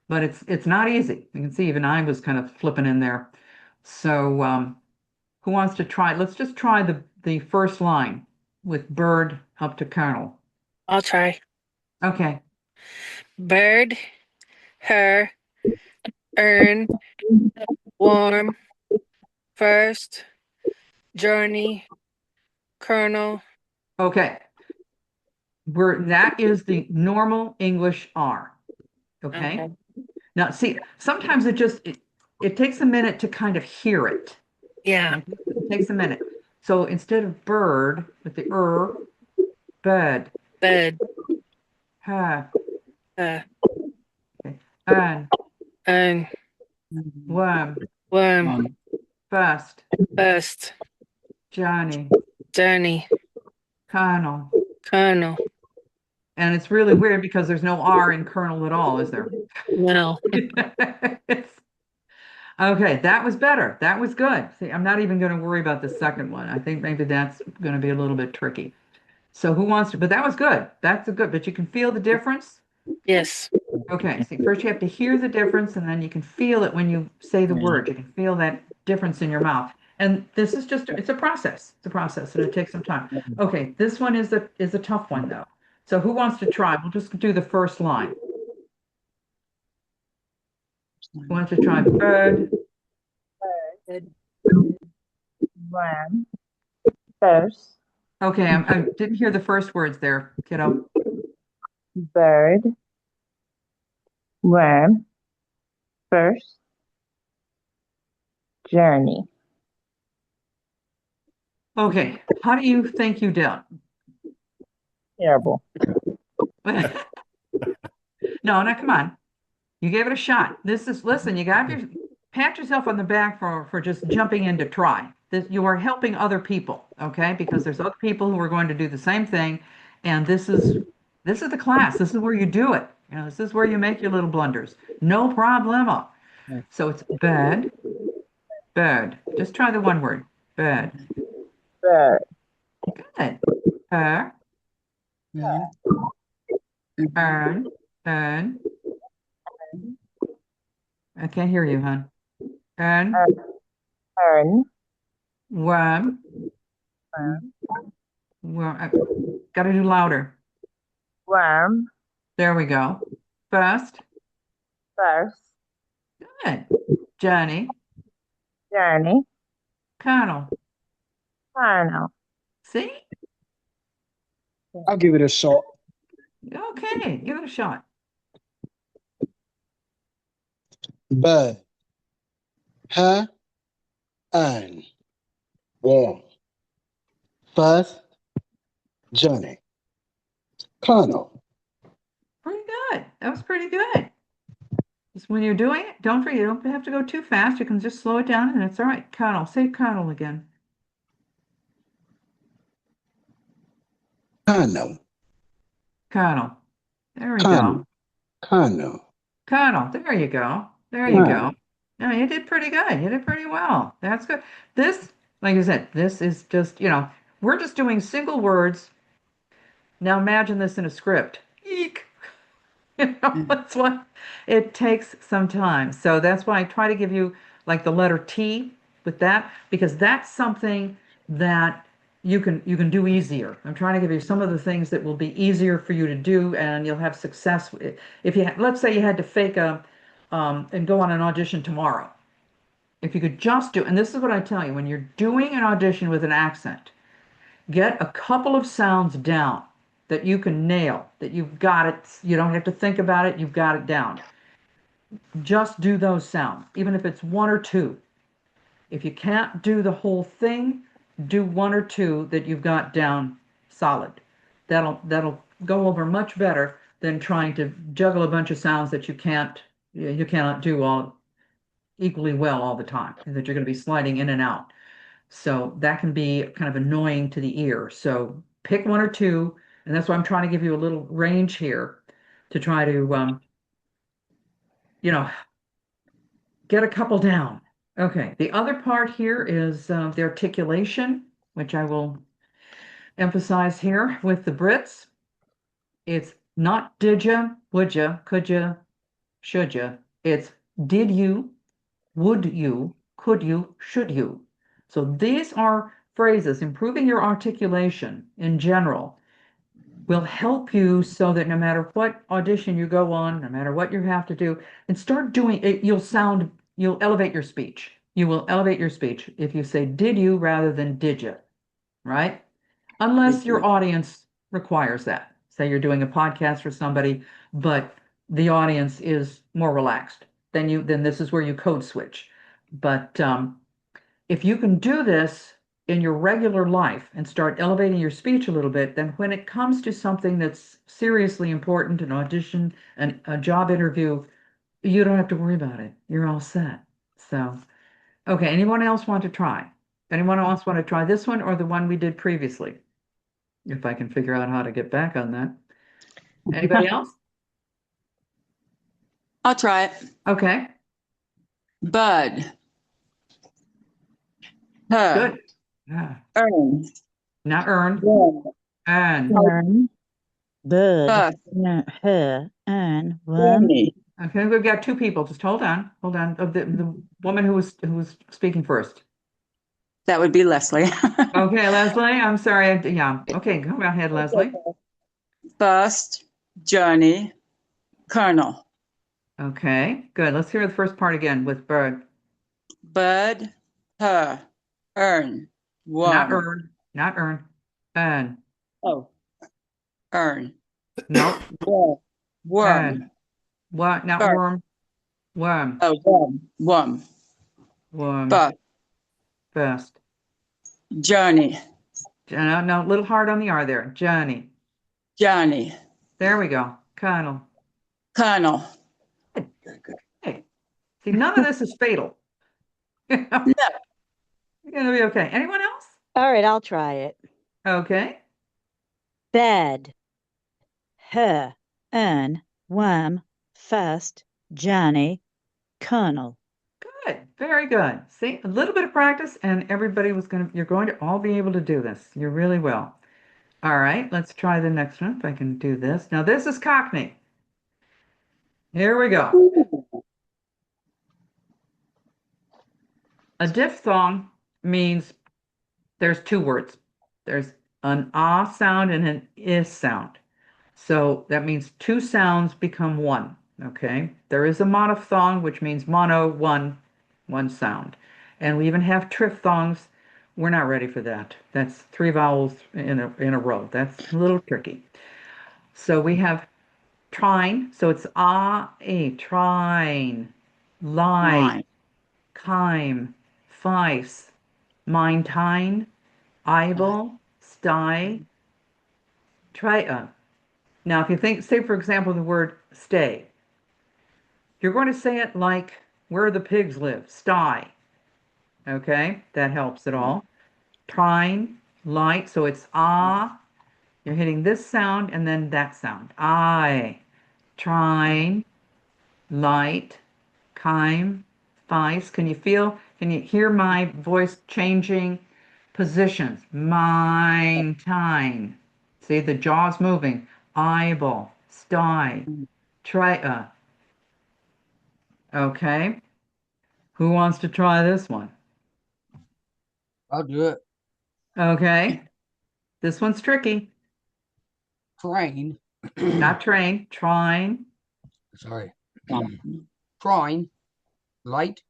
but it's not easy. You can see even I was kind of flipping in there. So who wants to try? Let's just try the first line with bird up to kernel. I'll try. Okay. Bird, her, earn, warm, first, journey, kernel. Okay. That is the normal English R. Okay. Okay. Now, see, sometimes it takes a minute to kind of hear it. Yeah. It takes a minute. So instead of bird with the bed, Bed, her, uh, okay, earn, earn, worm, worm, first, first, journey, journey, kernel. kernel. And it's really weird because there's no R in kernel at all, is there? No. Okay, that was better. That was good. See, I'm not even going to worry about the second one. I think maybe that's going to be a little bit tricky. So who wants to, but that was good. That's a good, but you can feel the difference? Yes. Okay, see, first you have to hear the difference and then you can feel it when you say the word. You can feel that difference in your mouth. And this is just, it's a process. It's a process and it takes some time. Okay, this one is a tough one though. So who wants to try? We'll just do the first line. Who wants to try bird? Bird, Worm, first, Okay, I didn't hear the first words there, kiddo. bird, worm, first, journey. Okay, how do you think you did? Terrible. No, come on. You gave it a shot. Listen, you got to pat yourself on the back for just jumping in to try. You are helping other people, okay? Because there's other people who are going to do the same thing, and this is the class. This is where you do it. You know, this is where you make your little blunders. No problemo. So it's bird, bird. Just try the one word. Bird. Bird, Good. Her, earn, earn. I can't hear you, hon. Earn, earn, worm, worm, worm. Got to do louder. worm, There we go. First. first, Good. Journey, journey, kernel. kernel. See? I'll give it a shot. Okay, give it a shot. Bird, her, earn, warm, first, journey, kernel. Pretty good. That was pretty good. Just when you're doing it, don't forget, you don't have to go too fast. You can just slow it down and it's all right. Kernel. Say kernel again. Kernel, Kernel. There we kernel, go. kernel. Kernel. There you go. There you go. No, you did pretty good. You did pretty well. That's good. This, like I said, this is just, we're just doing single words. Now imagine this in a script. Eek. That's what it takes some time. So that's why I try to give you like the letter T with that, because that's something that you can do easier. I'm trying to give you some of the things that will be easier for you to do, and you'll have success. If you let's say you had to fake and go on an audition tomorrow. If you could just do, and this is what I tell you, when you're doing an audition with an accent, get a couple of sounds down that you can nail, that you've got it. You don't have to think about it. You've got it down. Just do those sounds, even if it's one or two. If you can't do the whole thing, do one or two that you've got down solid. That'll go over much better than trying to juggle a bunch of sounds that you cannot do all equally well all the time, that you're going to be sliding in and out. So that can be kind of annoying to the ear. So pick one or two, and that's why I'm trying to give you a little range here to try to, get a couple down. Okay, the other part here is the articulation, which I will emphasize here with the Brits. It's not did ya, would ya, could ya, should ya. It's did you, would you, could you, should you. So these are phrases. Improving your articulation in general will help you so that no matter what audition you go on, no matter what you have to do, and start doing it, you'll elevate your speech. You will elevate your speech if you say did you rather than did you, right? Unless your audience requires that. Say you're doing a podcast for somebody, but the audience is more relaxed. Then this is where you code switch. But if you can do this in your regular life and start elevating your speech a little bit, then when it comes to something that's seriously important, an audition, a job interview, you don't have to worry about it. You're all set. So, okay, anyone else want to try? Anyone else want to try this one or the one we did previously? If I can figure out how to get back on that. Anybody else? I'll try it. Okay, Bud. Huh. good. Yeah. Earn. Not earn, Worm. earn. Earn, bud, Bust. her, earn, worm. Journey. Okay, we've got two people. Just hold on, hold on. The woman who was speaking first. That would be Leslie. Okay, Leslie, I'm sorry. Yeah. Okay, go ahead, Leslie. Bust. Journey. Colonel. Okay, good. Let's hear the first part again with bird. Bud. Her. Earn. Not Worm. earn, not earn. Earn. Oh. Earn. Nope. Worm. Worm. Earn. What? Not Bird. worm. Worm. Oh, worm. Worm. Worm. Bust. Best. Journey. No, no, a little hard on the R there. Johnny. Johnny. There we go. Colonel. Colonel. Hey, see, none of this is fatal. You're No. gonna be okay. Anyone else? All right, I'll try it. Okay. Bed, her, earn, worm, first, Johnny, Colonel. Good. Very good. See, a little bit of practice and you're going to all be able to do this. You really will. All right, let's try the next one if I can do this. Now this is Cockney. Here we go. A diphthong means there's two words. There's an ah sound and an is sound. So that means two sounds become one. Okay. There is a monophthong, which means mono, one sound. And we even have triphthongs. We're not ready for that. That's three vowels in a row. That's a little tricky. So we have trine. So it's a trine, lie, chime, feis, mine, eyeball, sty, tria. Now, if you say, for example, the word stay, you're going to say it like where the pigs live, sty. Okay, that helps at all. Trine, light, so it's ah. You're hitting this sound and then that sound. I, trine, light, chime, feis. Can you hear my voice changing positions? Mine, tine. See, the jaw's moving. Eyeball, sty, tria. Okay. Who wants to try this one? I'll do it. Okay. This one's tricky. Train. Not train, trine, Sorry. Trine. Light.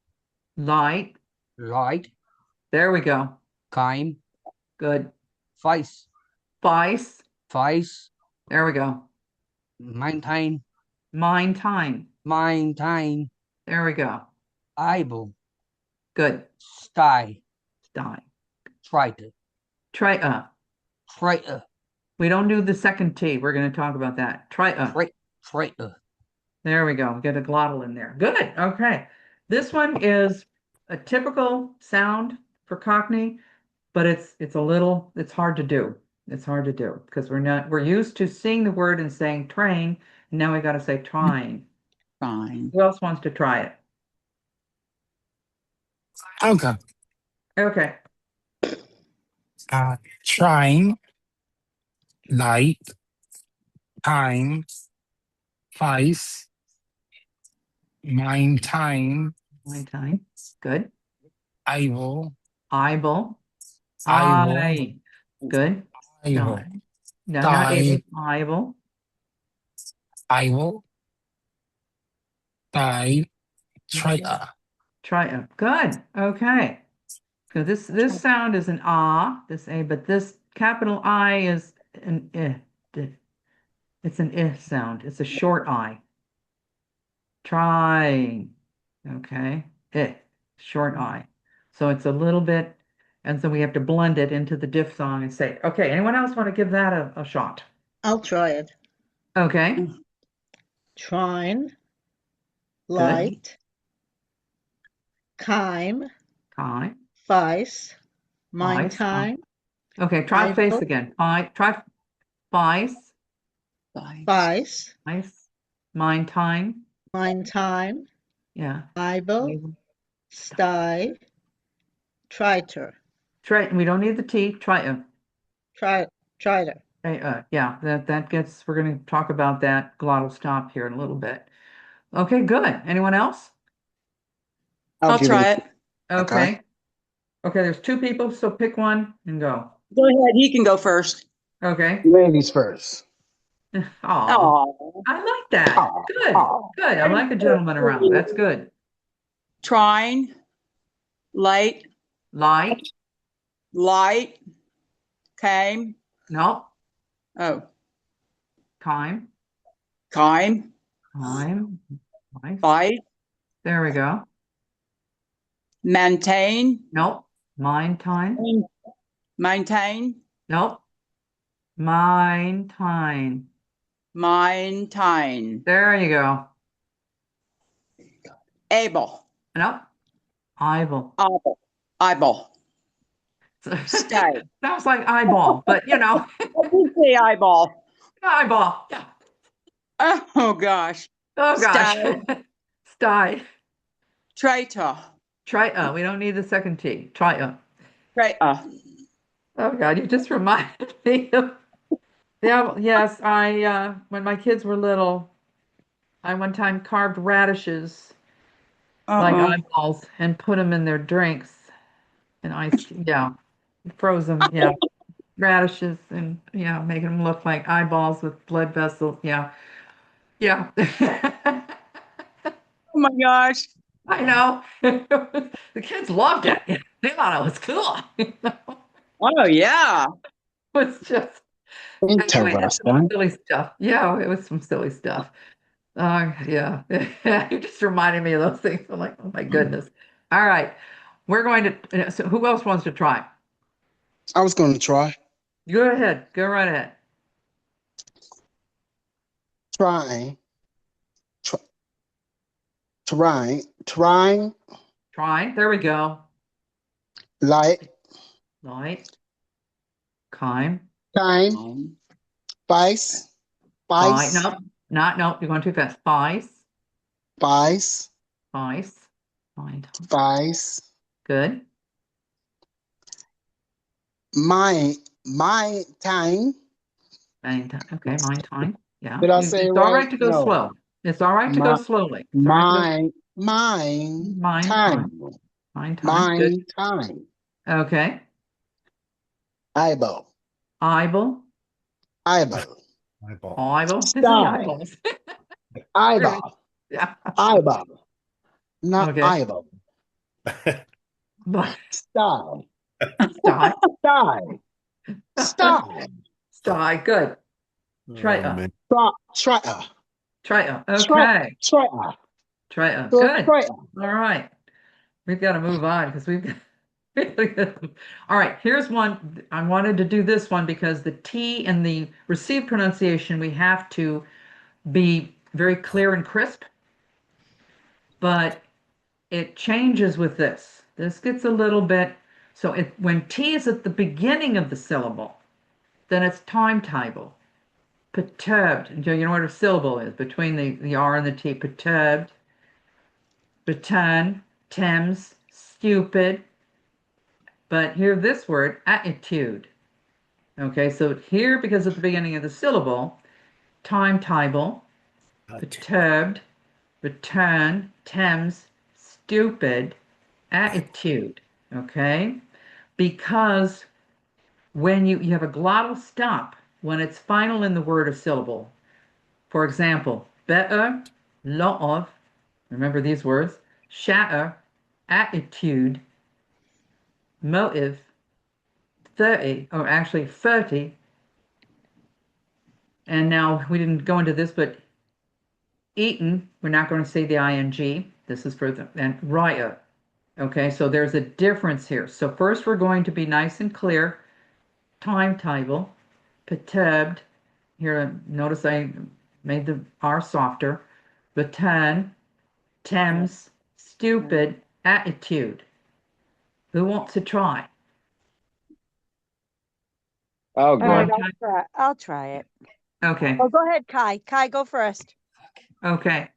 light. Light. There we go. Chime. Good. Feis. Feis. Feis. There we go. Maintain. Mine, time. Maintain. There we go. Eyeball. Good. Sty. Sty. Trite. Try. Try. We don't do the second T. We're going to talk about that. Try. Try. There we go. Get a glottal in there. Good. Okay. This one is a typical sound for Cockney, but it's hard to do. It's hard to do because we're used to seeing the word and saying train, and now we got to say trying. Fine. Who else wants to try it? Okay. Okay. Trying, light, time, vice, mind time, Mind time. Good. able, Eyeball. able, Eye. Good. able, No, not die, able. Eyeball. able, die, try. Try. Good. Okay. So this sound is an ah, this a, but this capital I is an I. It's an I sound. It's a short I. Trying. Okay. Short I. So it's a little bit, and so we have to blend it into the diphthong and say, okay, anyone else want to give that a shot? I'll try it. Okay. Trine, Good. light, kime, Time. vice, mind Vice. time, Okay, try face Eyeball. again. Try vice. vice, Vice. Mind time. mind time, Yeah. Bible, sty, triter, Try. We don't need the T. Try. triter. Yeah, that gets, we're going to talk about that glottal stop here in a little bit. Okay, good. Anyone else? I'll try it. Okay. Okay, there's two people, so pick one and go. Go ahead. He can go first. Okay. Ladies first. Oh, Oh. I like that. Good. Good. I like a gentleman around. That's good. Trying, light, Light. came. No. Oh, Time. Time, Time. Nice. fight, There we go. maintain, Nope. Mind time. maintain, Nope. Mind time. maintain, There you go. able, Nope. Eyeball. eyeball, stay. Sounds like eyeball, but you know, I did say eyeball. eyeball. Yeah. Oh gosh. Oh gosh. Stay. Sty. Traitor. Try. We don't need the second T. Try. Traitor. Oh God, you just reminded me of. Yeah. Yes. When my kids were little, I one time carved radishes like eyeballs and put them in their drinks and iced. Yeah. Froze them. Yeah. Radishes and making them look like eyeballs with blood vessels. Yeah. Yeah. Oh my gosh. I know. The kids loved it. They thought it was cool. Oh yeah. It was just Interesting. silly stuff. Yeah, it was some silly stuff. Yeah. You just reminded me of those things. I'm like, oh my goodness. All right. We're going to, so who else wants to try? I was going to try. Go ahead. Go right ahead. Trying. Trying. Try. There we go. Light. Time. Vice. No. No. You're going too fast. Vice. Vice. Good. My time. Okay, mind time. Yeah. Did I say It's it all right? right to go No. slow. It's all right to go slowly. It's all right to Mind go- time. Mind time. Good. Mind time. Okay. Eyeball. Eyeball. This is eyeballs. Eyeball. Yeah. Eyeball. Not Okay. eyeball. But Sty. Sty. Sty. Good. Try. Try. Okay. Try. Try. Good. Good. All right. We've got to move on because we've got All right, here's one. I wanted to do this one because the T in the received pronunciation, we have to be very clear and crisp, but it changes with this. This gets a little bit, so when T is at the beginning of the syllable, then it's timetable. Perturbed. You know what a syllable is between the R and the T. Perturbed. Return. Thames. Stupid. But here, this word, attitude. Okay, so here, because at the beginning of the syllable, timetable, perturbed, return, Thames, stupid, attitude. Okay, because when you have a glottal stop when it's final in the word or syllable. For example, better, lot of, remember these words, shatter, attitude, motive, 30, or actually 30. And now we didn't go into this, but eaten, we're not going to say the ing. This is for the, and writer. Okay, so there's a difference here. So first we're going to be nice and clear. Timetable, perturbed. Here, notice I made the R softer. Return, Thames, stupid, attitude. Who wants to try? I'll All right, go. I'll try it. Okay, Oh, go ahead, Kai. Kai, go first. okay,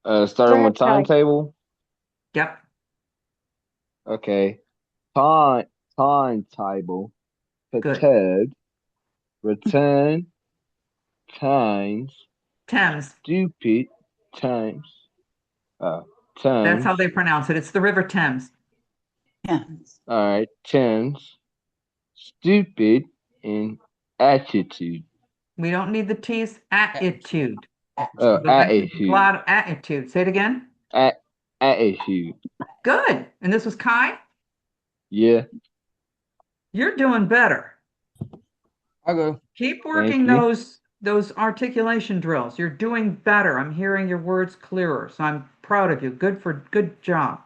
Starting Go with ahead, Kai. timetable. yep. Okay. Timetable. Good. Perturbed. Return. Times. Thames. Stupid. Times. That's Times. how they pronounce it. It's the River Thames. Thames. All right. Times. Stupid and attitude. We don't need the T's. Attitude. Attitude. Attitude. Say it again. Attitude. Good. And this was Kai? Yeah. You're doing better. I'll go. Keep working those articulation drills. You're doing better. I'm hearing your words clearer. So I'm proud of you. Good job.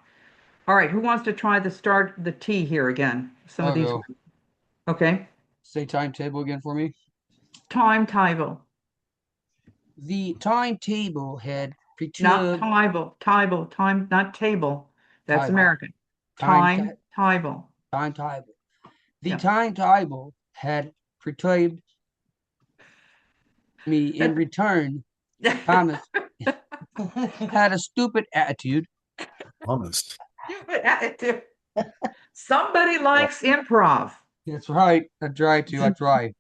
All right, who wants to try the T here again? Some I'll of these. go. Okay. Say timetable again for me. Timetable. The timetable had Not perturbed. time, not table. That's Table. American. Timetable. Timetable. Timetable. The Yeah. timetable had perturbed me in return. Thomas had a stupid attitude. Honest. Stupid attitude. Somebody likes improv. That's right. I try.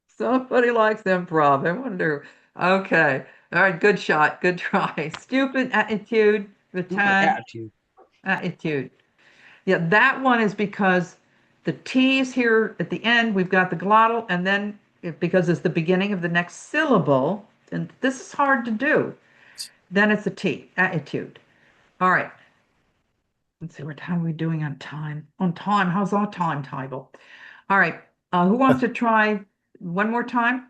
Somebody likes improv. I wonder. Okay. All right. Good shot. Good try. Stupid attitude. Stupid Return. attitude. Attitude. Yeah, that one is because the T's here at the end, we've got the glottal, and then because it's the beginning of the next syllable, and this is hard to do, then it's a T, attitude. All right. Let's see, how are we doing on time? On time, how's our timetable? All right. Who wants to try one more time?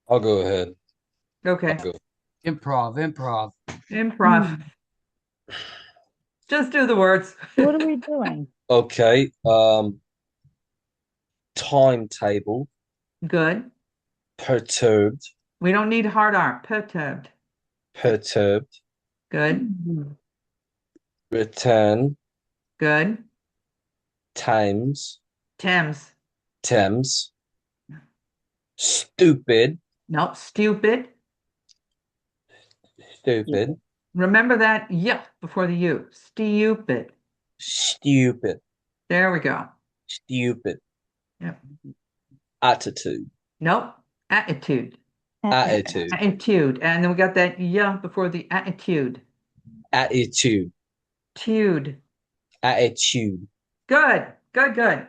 I'll go ahead. Okay. I'll go. Improv. Improv. Just do the words. What are we doing? Okay. Timetable. Good. Perturbed. We don't need hard R. Perturbed. Perturbed. Good. Return. Good. Times. Thames. Thames. Stupid. No, stupid. Stupid. Remember that yeah before the U. Stupid. Stupid. There we go. Stupid. Yep. Attitude. Nope. Attitude. Attitude. Attitude. And then we got that yeah before the attitude. Attitude. Tude. Attitude. Good. Good.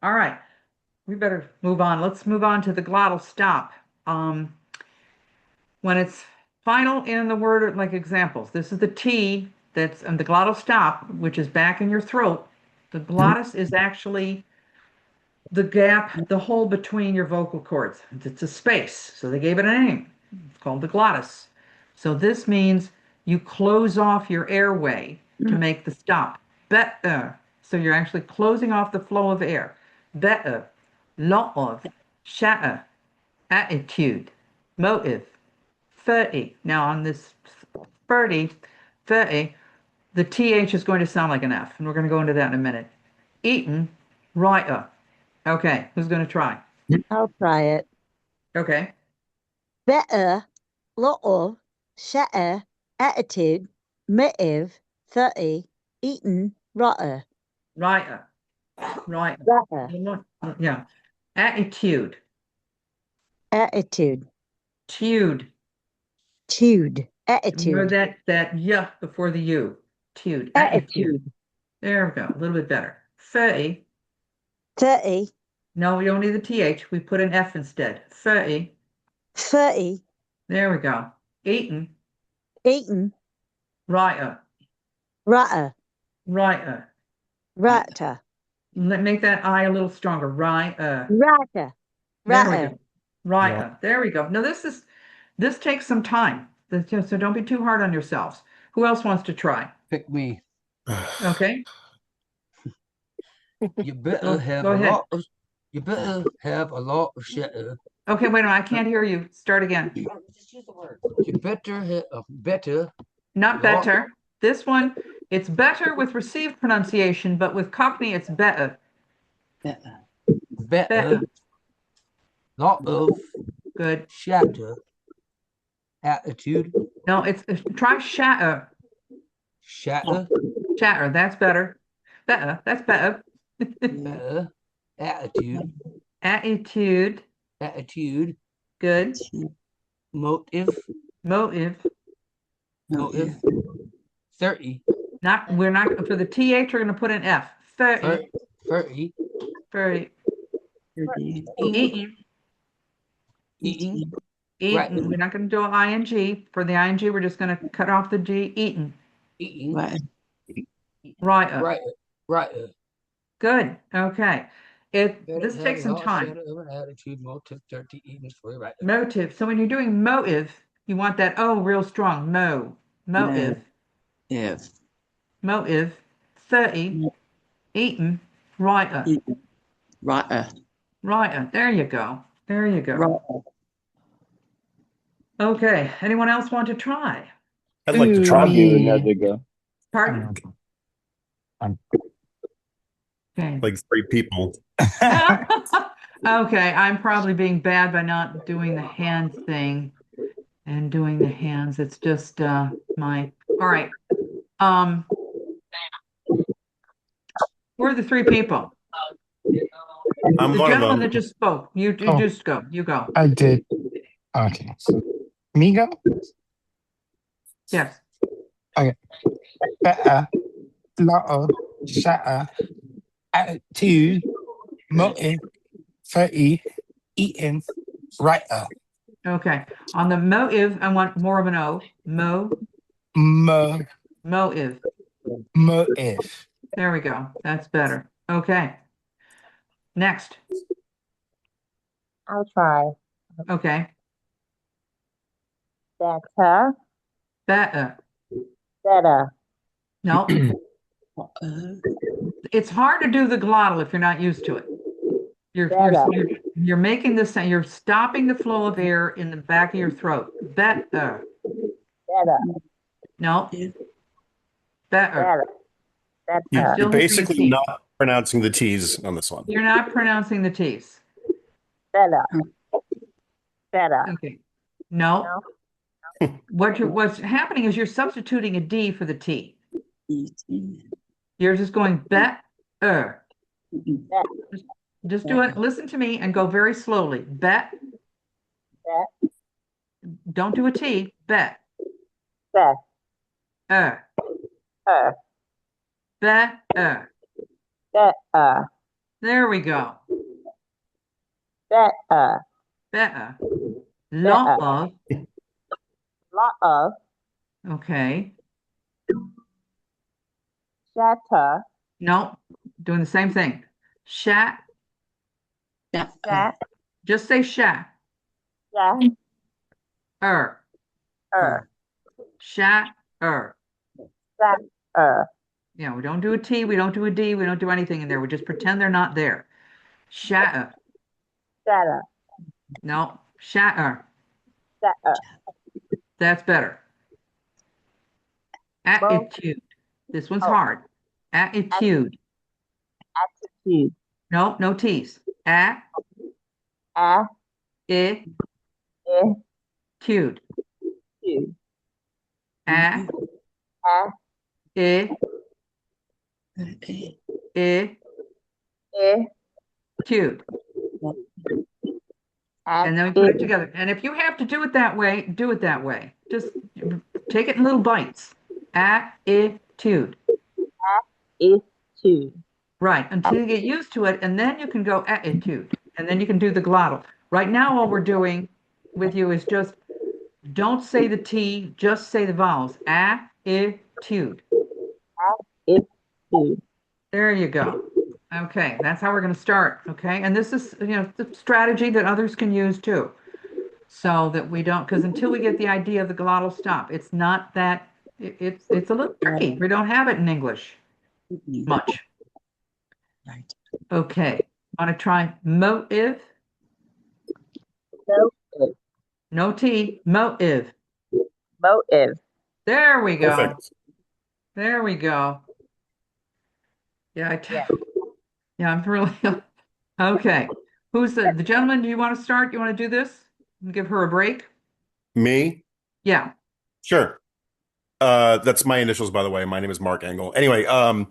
All right. We better move on. Let's move on to the glottal stop. When it's final in the word, like examples, this is the T that's the glottal stop, which is back in your throat. The glottis is actually the gap, the hole between your vocal cords. It's a space, so they gave it a name. It's called the glottis. So this means you close off your airway to make the stop. Better, So you're actually closing off the flow of air. Better, lot of, shatter, attitude, motive, 30. Now on this 30, the TH is going to sound like an F, and we're going to go into that in a minute. Eaten, writer. Okay, who's going to try? I'll try it. Okay. Better, lot of, shatter, attitude, motive, 30, eaten, rotter. Writer. Rotter. Yeah. Attitude. Attitude. Tude. Tude. Remember Attitude. that yeah before the U. Tude. Attitude. There we go. A little bit better. 30. 30. No, we don't need the TH. We put an F instead. 30. 30. There we go. Eaten. Eaten. Writer. Rotter. Writer. Rotter. Make that I a little stronger. Writer. Rotter. There we Rotter. go. Writer. There we go. Now this takes some time. So don't be too hard on yourselves. Who else wants to try? Pick me. Okay. You better Go have ahead. you better have a lot of shatter. Okay, wait a minute. I can't hear you. Start again. Just use the word. You better have better. Not lot- better. This one, it's better with received pronunciation, but with Cockney, it's better. Better. Lot of Good. shatter. Attitude. No, it's try shatter. Shatter. Shatter. That's better. Better. That's better. Better. Attitude. Attitude. Attitude. Good. Motive. Motive. Motive. 30. We're not for the TH. We're going to put an F. 30. 30. 30. Eating. Eating. Eating. We're not going to do an ing. For the ing, we're just going to cut off the G. Eating. Eating. Right. Right. Good. Okay. This takes some time. Attitude, motive, 30, eating, right. Motive. So when you're doing motive, you want that O real strong. Motive. If. Motive. 30. Eaten. Writer. Writer. Writer. There you go. There you go. Writer. Okay. Anyone else want to try? I'd like to try. I'll give it another go. Pardon? Okay. Like 3 people. Okay. I'm probably being bad by not doing the hand thing and doing the hands. It's just my all right. Who are the 3 people? I'm The one of gentleman them. that just spoke. You Oh. just go. You go. I did. Okay. Me go? Yes. Okay. Better, lot of, shatter, attitude, motive, 30, eating, writer. Okay. On the motive, I want more of an O. Motive. Motive. There we go. That's better. Okay. Next. I'll try. Okay. Better. Better. Better. No. It's hard to do the glottal if you're not used to it. You're making this sound. You're stopping the flow of air in the back of your throat. Better. Better. No. Better. Better. You're basically not pronouncing the T's on this one. You're not pronouncing the T's. Better. Better. Okay. No. What's happening is you're substituting a D for the T. You're just going better. Just do it. Listen to me and go very slowly. Bet. Don't do a T. Bet. Better. Better. Better. There we go. Better. Better. Lot of. Lot of. Okay. Shatter. No. Doing the same thing. Shat. Shat. Just say shat. Shat. Er. Er. Shat. Er. Shat. Er. Yeah, we don't do a T, we don't do a D, we don't do anything in there. We just pretend they're not there. Shatter. Shatter. No, shatter. Shatter. That's better. Mo. Attitude. This one's Oh, hard. Attitude. attitude. No, no T's. Attitude. A. E. Tude. A. A. E. E. E. Tude. And then we put it together. And if you have to do it that way, do it that way. Just take it in little bites. Attitude. Attitude. Right, until you get used to it, and then you can go attitude, and then you can do the glottal. Right now, all we're doing with you is just don't say the T, just say the vowels. Attitude. Attitude. There you go. Okay, that's how we're going to start. Okay, and this is, the strategy that others can use too, so that we don't, because until we get the idea of the glottal stop, it's not that, it's a little tricky. We don't have it in English much. Right. Okay, want to try motive? Motive. No T, motive. Motive. There we go. Perfect. There we go. Yeah, yeah, I'm really okay. Who's the gentleman? Do you want to start? You want to do this? And give her a break? Me? Yeah. Sure. That's my initials, by the way. My name is Mark Engel. Anyway, Oh,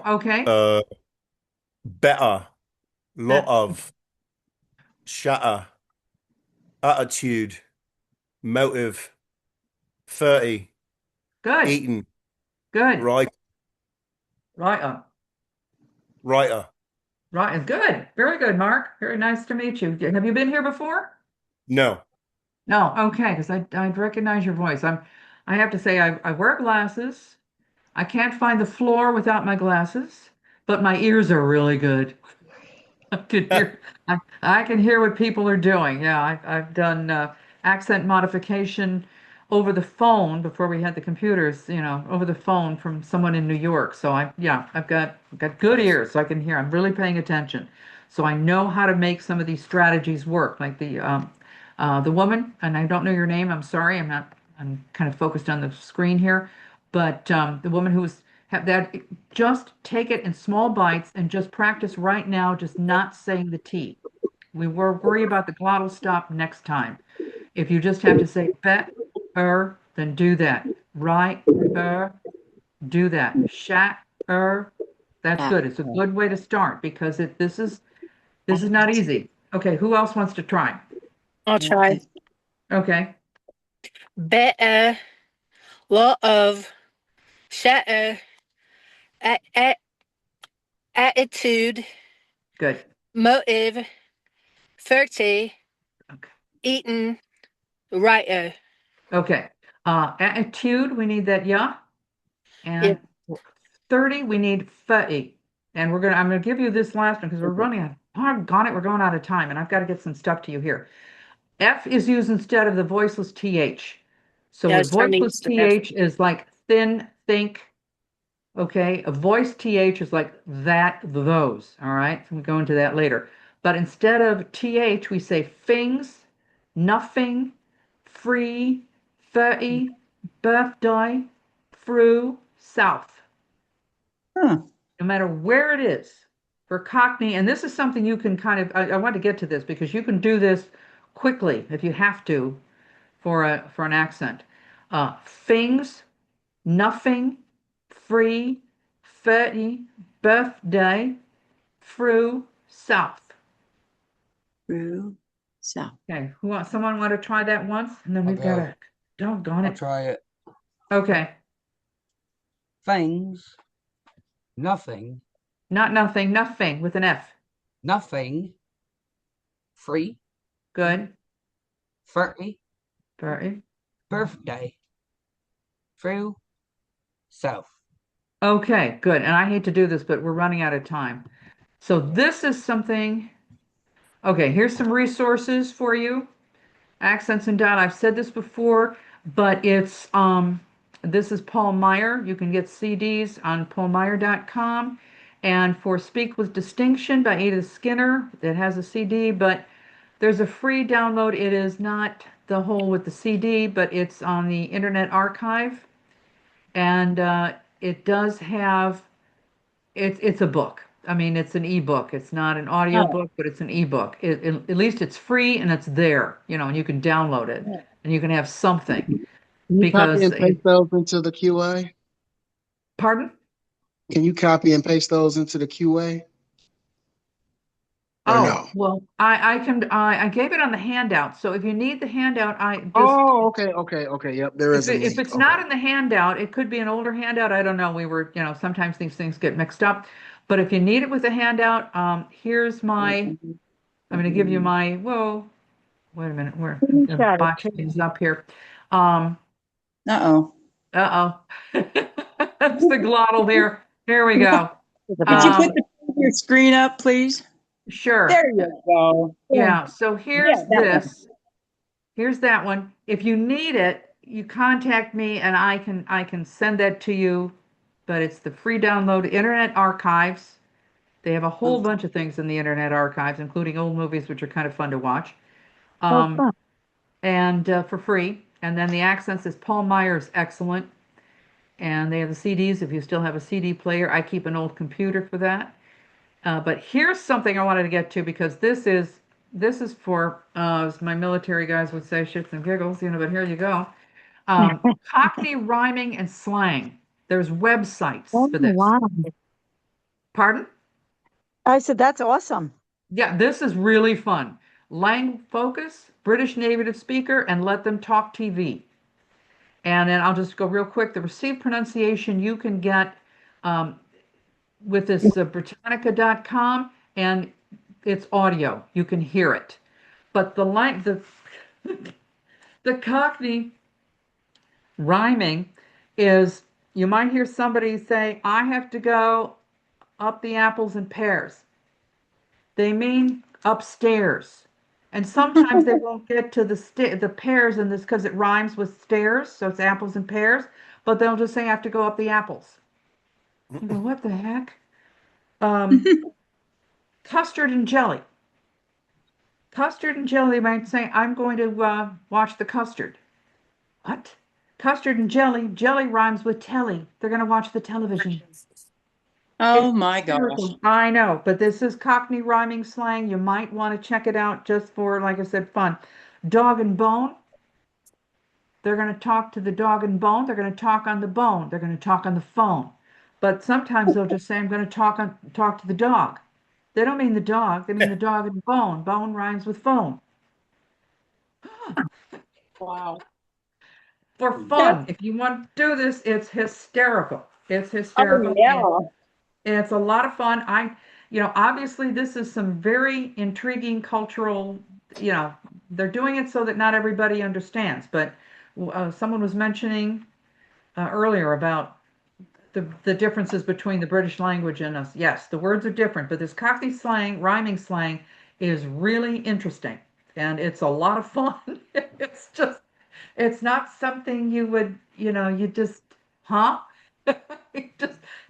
okay. better, lot of, shatter, attitude, motive, 30, Good. eaten, Good. right, Right. writer. Right. Good. Very good, Mark. Very nice to meet you. Have you been here before? No. No. Okay, because I'd recognize your voice. I have to say I wear glasses. I can't find the floor without my glasses, but my ears are really good. I can hear, I can hear what people are doing. Yeah, I've done accent modification over the phone before we had the computers, over the phone from someone in New York. So I've got good ears, so I can hear. I'm really paying attention. So I know how to make some of these strategies work, like the woman, and I don't know your name. I'm sorry. I'm kind of focused on the screen here, but the woman who was have that, just take it in small bites and just practice right now, just not saying the T. We will worry about the glottal stop next time. If you just have to say bet, then do that. Right, do that. Shat, that's good. It's a good way to start because this is not easy. Okay, who else wants to try? I'll try. Okay. Better, lot of, shatter, attitude, Good. motive, 30, Okay. eaten, writer. Okay. Attitude, we need that yeah. And 30, we need 30. And I'm gonna give you this last one because we're running out. We're going out of time, and I've got to get some stuff to you here. F is used instead of the voiceless TH. So Yeah, with voiceless the F. TH is like thin, think. Okay, a voice TH is like that, those. All right, so we go into that later. But instead of TH, we say things, nothing, free, 30, birthday, through, south. Huh. No matter where it is for Cockney, and this is something you can kind of, I want to get to this because you can do this quickly if you have to for an accent. Things, nothing, free, 30, birthday, through, south. Through, south. Okay, someone want to try that once? And then we've got a, doggone I'll it. try it. Okay, Things, nothing, not nothing, nothing with an F. nothing, free, Good. 30, 30. birthday, through, south. Okay, good. And I hate to do this, but we're running out of time. So this is something, okay, here's some resources for you. Accents and Dot, I've said this before, but it's This is Paul Meyer. You can get CDs on paulmeyer.com. And for Speak with Distinction by Edith Skinner, it has a CD, but there's a free download. It is not the whole with the CD, but it's on the Internet Archive. And it does have, it's a book. I mean, it's an ebook. It's not an audio Oh, book, but it's an ebook. At least it's free and it's there, and you can download it and you can have something Can you copy because and paste those into the QA? pardon? Can you copy and paste those into the QA? Or Oh, no? well, I gave it on the handout. So if you need the handout, I just Oh, okay. Yep, there is a if link. it's Okay. not in the handout, it could be an older handout. I don't know. We were, sometimes these things get mixed up. But if you need it with a handout, here's my, I'm going to give you my, whoa, wait a minute, where the Screenshot it box too. is up here. Um, Uh-oh. uh-oh. That's the glottal there. Here we go. Could you put your screen up, please? Sure. There you go. Yeah, so here's Yeah, that one. this. Here's that one. If you need it, you contact me and I can send that to you. But it's the free download Internet Archives. They have a whole bunch of things in the Internet Archives, including old movies, which are kind of fun to watch. Oh, Um, fun. and for free. And then the accents is Paul Meyer's excellent. And they have the CDs if you still have a CD player. I keep an old computer for that. But here's something I wanted to get to because this is for as my military guys would say, shits and giggles, but here you go. Cockney rhyming and slang. There's websites Oh, for this. wow. Pardon? I said, that's awesome. Yeah, this is really fun. Lang Focus, British native speaker, and Let Them Talk TV. And then I'll just go real quick. The received pronunciation you can get with this Britannica.com, and it's audio. You can hear it. But the Cockney rhyming is you might hear somebody say, I have to go up the apples and pears. They mean upstairs. And sometimes they won't get to the pears in this because it rhymes with stairs, so it's apples and pears, but they'll just say I have to go up the apples. You go, what the heck? Custard and jelly. Custard and jelly might say, I'm going to watch the custard. What? Custard and jelly. Jelly rhymes with telly. They're going to watch the television. Oh It's my gosh. hysterical. I know, but this is Cockney rhyming slang. You might want to check it out just for, like I said, fun. Dog and bone. They're going to talk to the dog and bone. They're going to talk on the bone. They're going to talk on the phone. But sometimes they'll just say, I'm going to talk to the dog. They don't mean the dog. They mean the dog and bone. Bone rhymes with phone. Wow. For That's, fun. If you want to do this, it's hysterical. It's oh hysterical. yeah. And it's a lot of fun. Obviously this is some very intriguing cultural, they're doing it so that not everybody understands. But someone was mentioning earlier about the differences between the British language and us. Yes, the words are different, but this Cockney slang, rhyming slang, is really interesting. And it's a lot of fun. It's not something you would, you just, huh?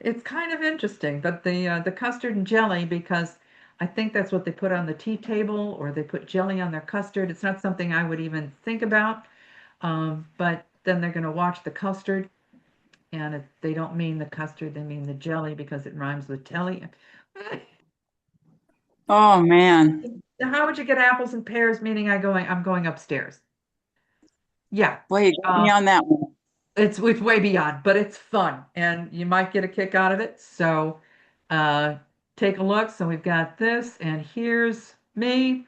It's kind of interesting, but the custard and jelly, because I think that's what they put on the tea table, or they put jelly on their custard. It's not something I would even think about. But then they're going to watch the custard, and they don't mean the custard, they mean the jelly because it rhymes with telly. Oh man. How would you get apples and pears? Meaning I'm going upstairs. Yeah. Wait, got me on that one. It's way beyond, but it's fun and you might get a kick out of it. So take a look. So we've got this, and here's me.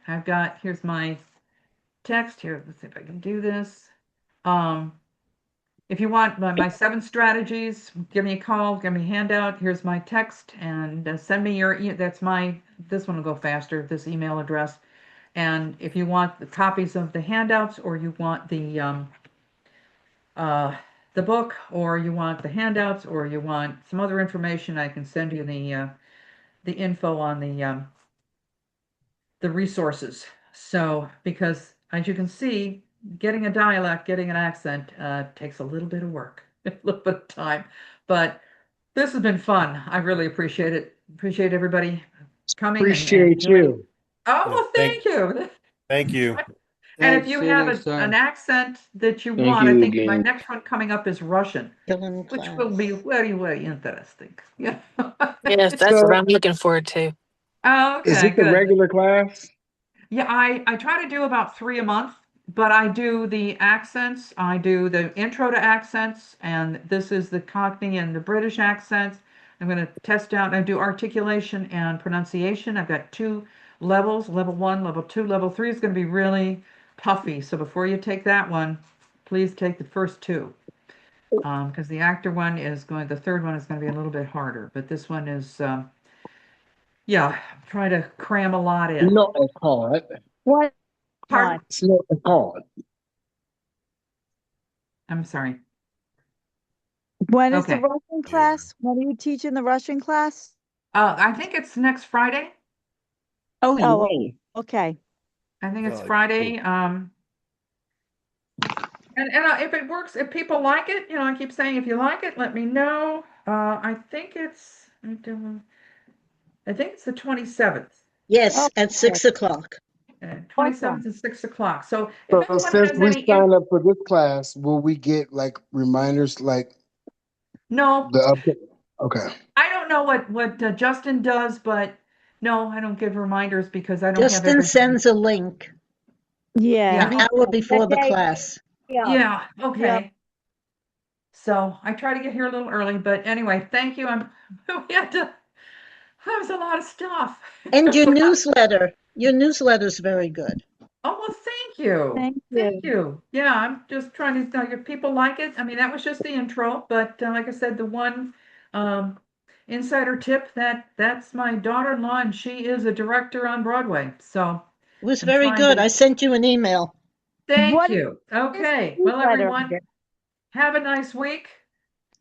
Here's my text here. Let's see if I can do this. If you want my 7 strategies, give me a call, give me a handout. Here's my text, and send me this one will go faster, this email address. And if you want the copies of the handouts, or you want the book, or you want the handouts, or you want some other information, I can send you the info on the resources. So, because as you can see, getting a dialect, getting an accent takes a little bit of work. a little bit of time. But this has been fun. I really appreciate it. Appreciate everybody coming and Appreciate doing. you. Oh, Yeah, well, thank you. thank you. And if Thanks. you See you have next an time. accent that you Thank want, I you think my again. next one coming up is Russian, Still in which class. will be very, very interesting. Yeah. Yes, that's what I'm looking forward to. Oh, Is okay, it the good. regular class? Yeah, I try to do about 3 a month, but I do the accents. I do the intro to accents, and this is the Cockney and the British accents. I'm going to test out. I do articulation and pronunciation. I've got 2 levels, level 1, level 2, level 3 is going to be really toughy. So before you take that one, please take the first 2. Because the actor one is going, the third one is going to be a little bit harder, but this one is, yeah, try to cram a lot in. No, it's hard. What? Pardon? It's not hard. I'm sorry. When is the Okay. Russian class? When are you teaching the Russian class? I think it's next Friday. Oh, Oh, yay. okay. I think it's Oh, Friday. cool. And if it works, if people like it, I keep saying if you like it, let me know. I think it's the 27th. Yes, Oh, at 6 o'clock. 27th and 6 o'clock. So if So anyone since has we any, sign up for this class, will we get like reminders like no, the up? Okay. I don't know what Justin does, but no, I don't give reminders because I don't have Justin everything. sends a link yeah. an hour before the That day, class. Yeah, okay. Yep. So I try to get here a little early, but anyway, thank you. We had to, that was a lot of stuff. And your newsletter's very good. Oh, well, thank you. Thank Thank you. you. Yeah, I'm just trying to tell you, if people like it. I mean, that was just the intro, but like I said, the one um, insider tip that's my daughter-in-law, and she is a director on Broadway. So It was I'm very trying good. to I sent you an email. thank What is you. this Okay. Well, newsletter? everyone, have a nice week.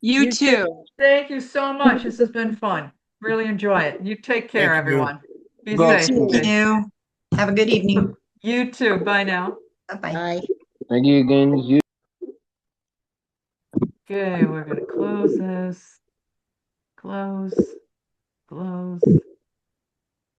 You You too. too. Thank you so much. This has been fun. Really enjoy it. You take care, Thank you. everyone. Be Go safe. to Okay. you. Have a good evening. You too. Bye now. Bye-bye. Bye. Thank you again. You. Okay, we're gonna close this. Close. Close.